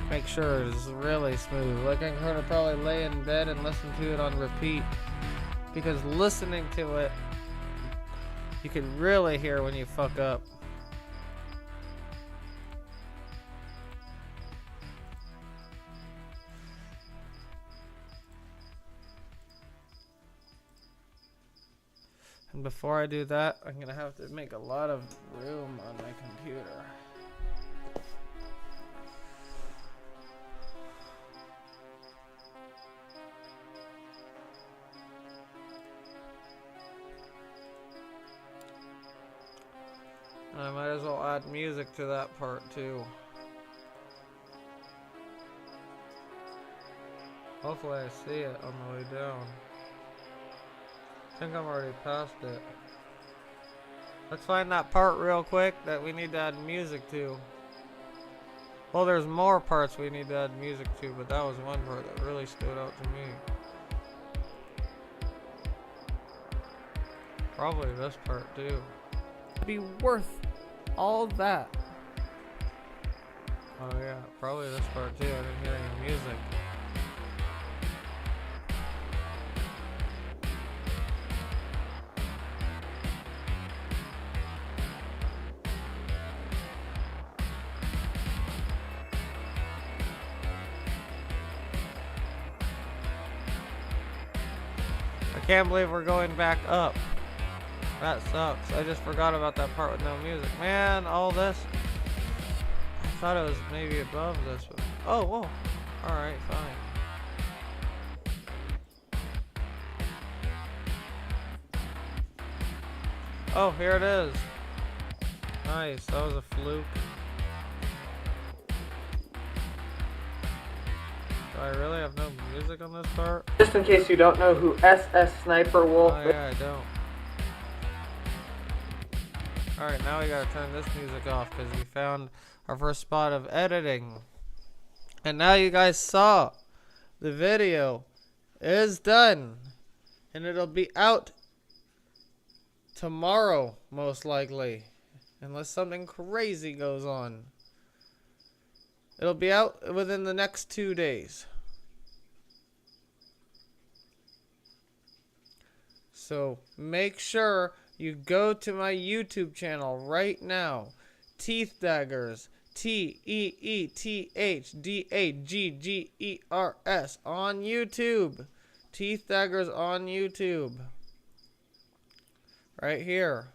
Make sure it's really smooth. Like I'm gonna probably lay in bed and listen to it on repeat. Because listening to it, you can really hear when you fuck up. And before I do that, I'm gonna have to make a lot of room on my computer. I might as well add music to that part too. Hopefully I see it on the way down. I think I'm already past it. Let's find that part real quick that we need to add music to. Well, there's more parts we need to add music to, but that was one part that really stood out to me. Probably this part too. It'd be worth all that. Oh yeah, probably this part too. I didn't hear any music. I can't believe we're going back up. That sucks. I just forgot about that part with no music. Man, all this. I thought it was maybe above this one. Oh, whoa. Alright, fine. Oh, here it is. Nice. That was a fluke. Do I really have no music on this part? Just in case you don't know who SS Sniper Wolf is. Oh yeah, I don't. Alright, now we gotta turn this music off because we found our first spot of editing. And now you guys saw the video is done. And it'll be out tomorrow, most likely. Unless something crazy goes on. It'll be out within the next 2 days. So make sure you go to my YouTube channel right now. Teeth Daggers. TEETHDAGGERS on YouTube. Teeth Daggers on YouTube. Right here.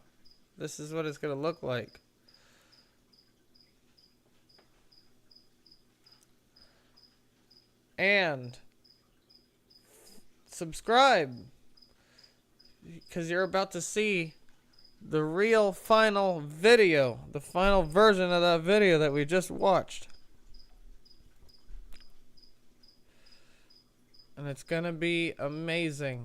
This is what it's going to look like. And subscribe, because you're about to see the real final video, the final version of that video that we just watched. And it's gonna be amazing.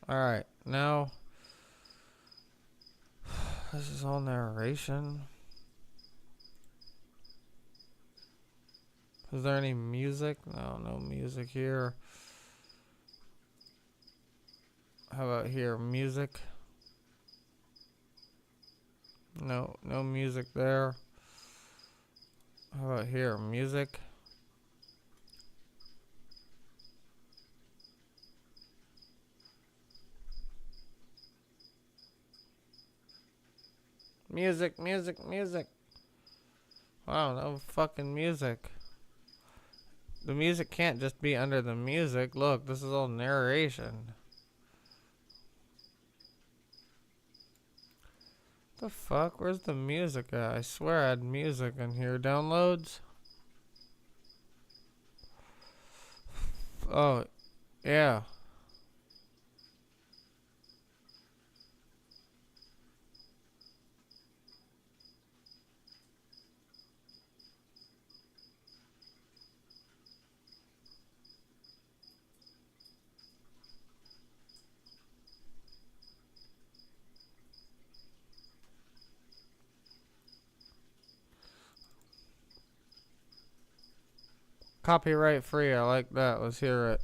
Alright, now this is all narration. Is there any music? No, no music here. How about here? Music? No, no music there. How about here? Music? Music, music, music. Wow, no fucking music. The music can't just be under the music. Look, this is all narration. The fuck? Where's the music at? I swear I had music in here. Downloads? Oh, yeah. Copyright free, I like that. Let's hear it.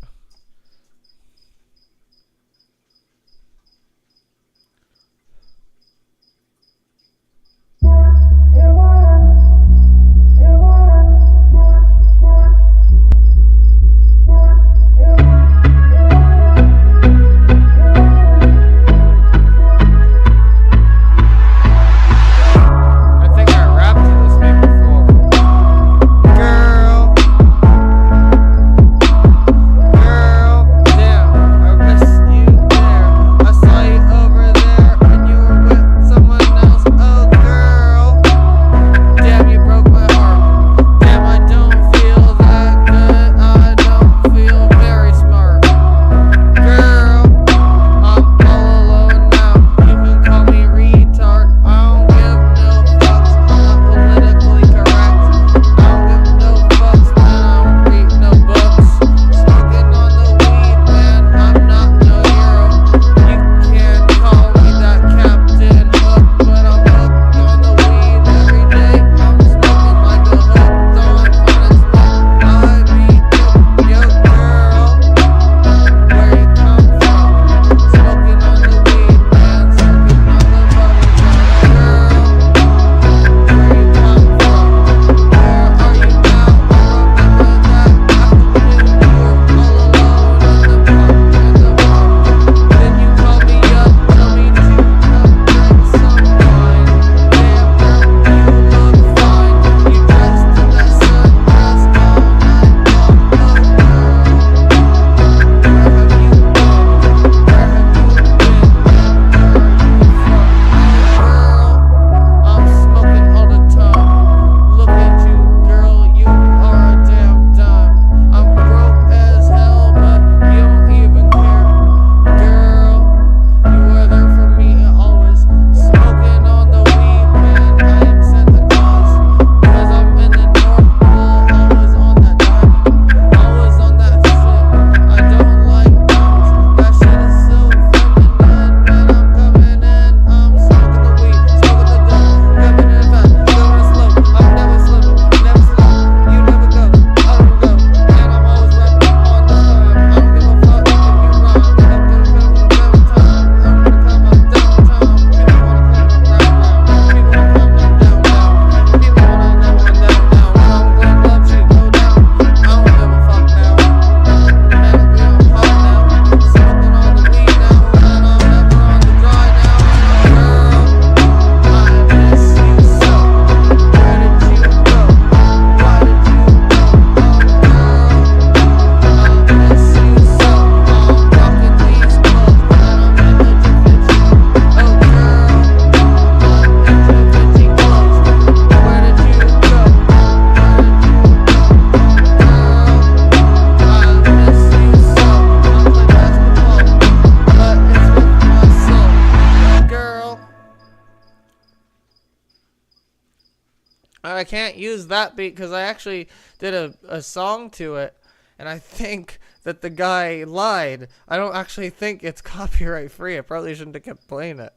I can't use that beat because I actually did a song to it, and I think that the guy lied. I don't actually think it's copyright free. I probably shouldn't have kept playing it.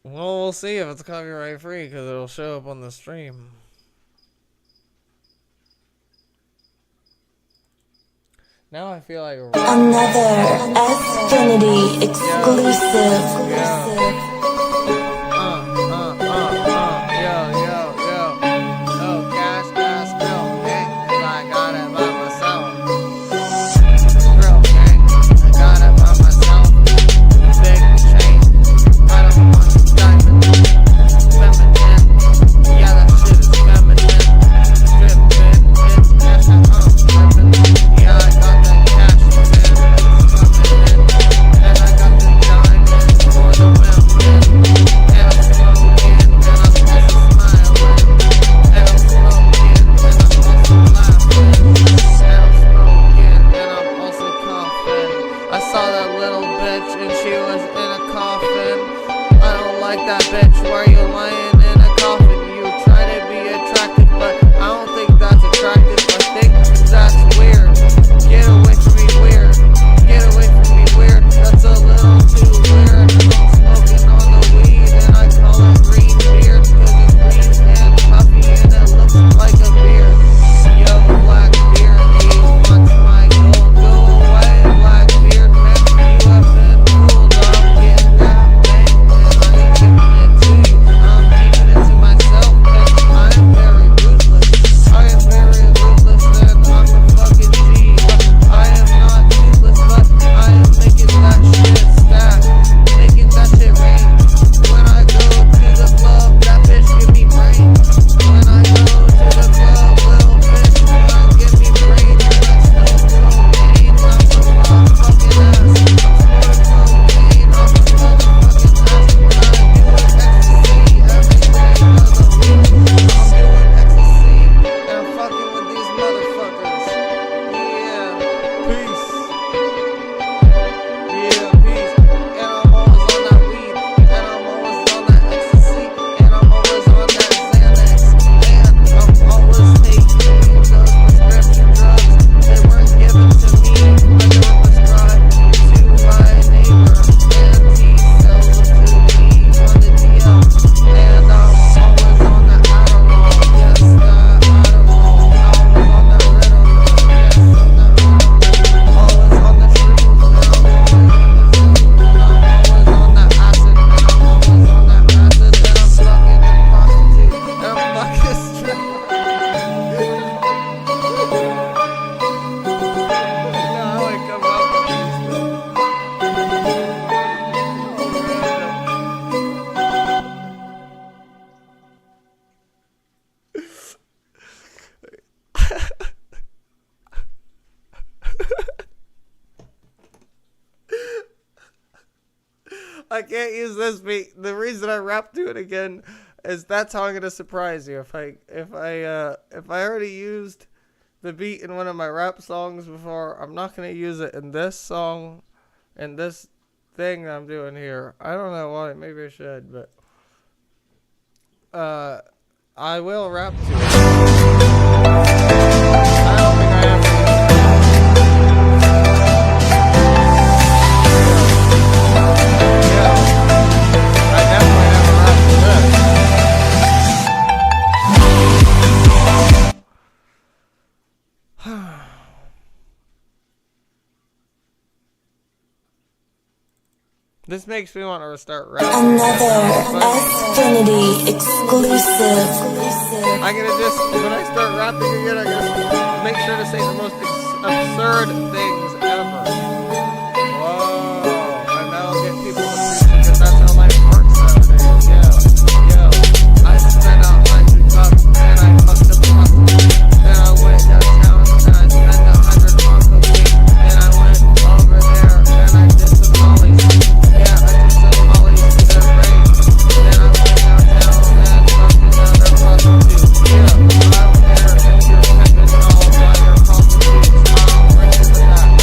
Well, we'll see if it's copyright free because it'll show up on the stream. Now I feel like another Xfinity exclusive. Yeah. I can't use this beat. The reason I rap to it again is that's how I'm gonna surprise you. If I already used the beat in one of my rap songs before, I'm not gonna use it in this song and this thing I'm doing here. I don't know why. Maybe I should, but I will rap to it. I don't think I ever. This makes me want to start rapping. Another Xfinity exclusive. I'm gonna just, when I start rapping again, I'm gonna make sure to say the most absurd things ever. Whoa, and that'll get people to preach because that's how life works nowadays. Yo, I spent $100 and I fucked a prostitute. Then I went downtown and I spent $100 on cocaine. And I went over there and I did some mollies. Yeah, I did some mollies to the rain. Then I went downtown and fucked another prostitute. Yeah, I don't care if you're pimping all by your prostitutes. I don't bring it to that.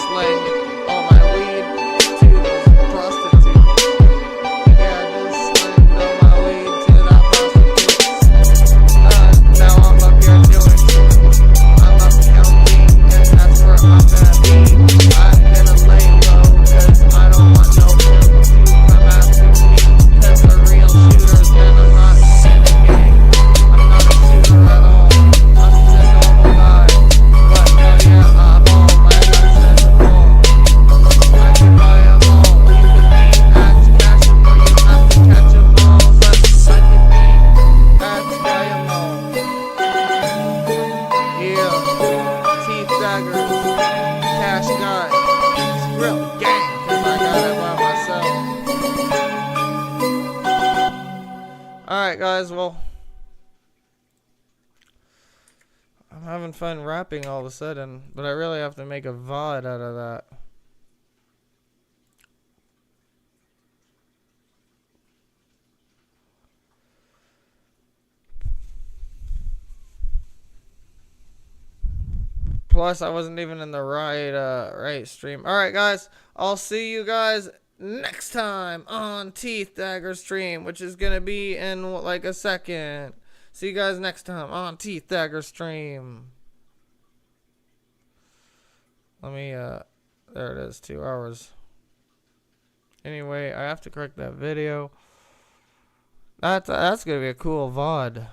sling all my weed to this prostitute. Yeah, I just slinged all my weed to that prostitute. Now I'm up here doing shit. I'm up counting, and that's where I'm gonna be. I'm gonna lay low, cause I don't want no one to come after me. Cause the real shooters, and I'm not in a gang. I'm not a shooter at all. I'm just a normal guy. But hell yeah, I'm all my guns and the ball. I can buy them all. You can aim at to catch them, or you have to catch them all. But I can aim at to buy them all. Yeah, teeth daggers, cash guy, script gang, cause I got it by myself. Alright guys, well, I'm having fun rapping all of a sudden, but I really have to make a VOD out of that. Plus, I wasn't even in the right stream. Alright guys, I'll see you guys next time on Teeth Dagger stream, which is gonna be in like a second. See you guys next time on Teeth Dagger stream. Let me, there it is, 2 hours. Anyway, I have to correct that video. That's gonna be a cool VOD.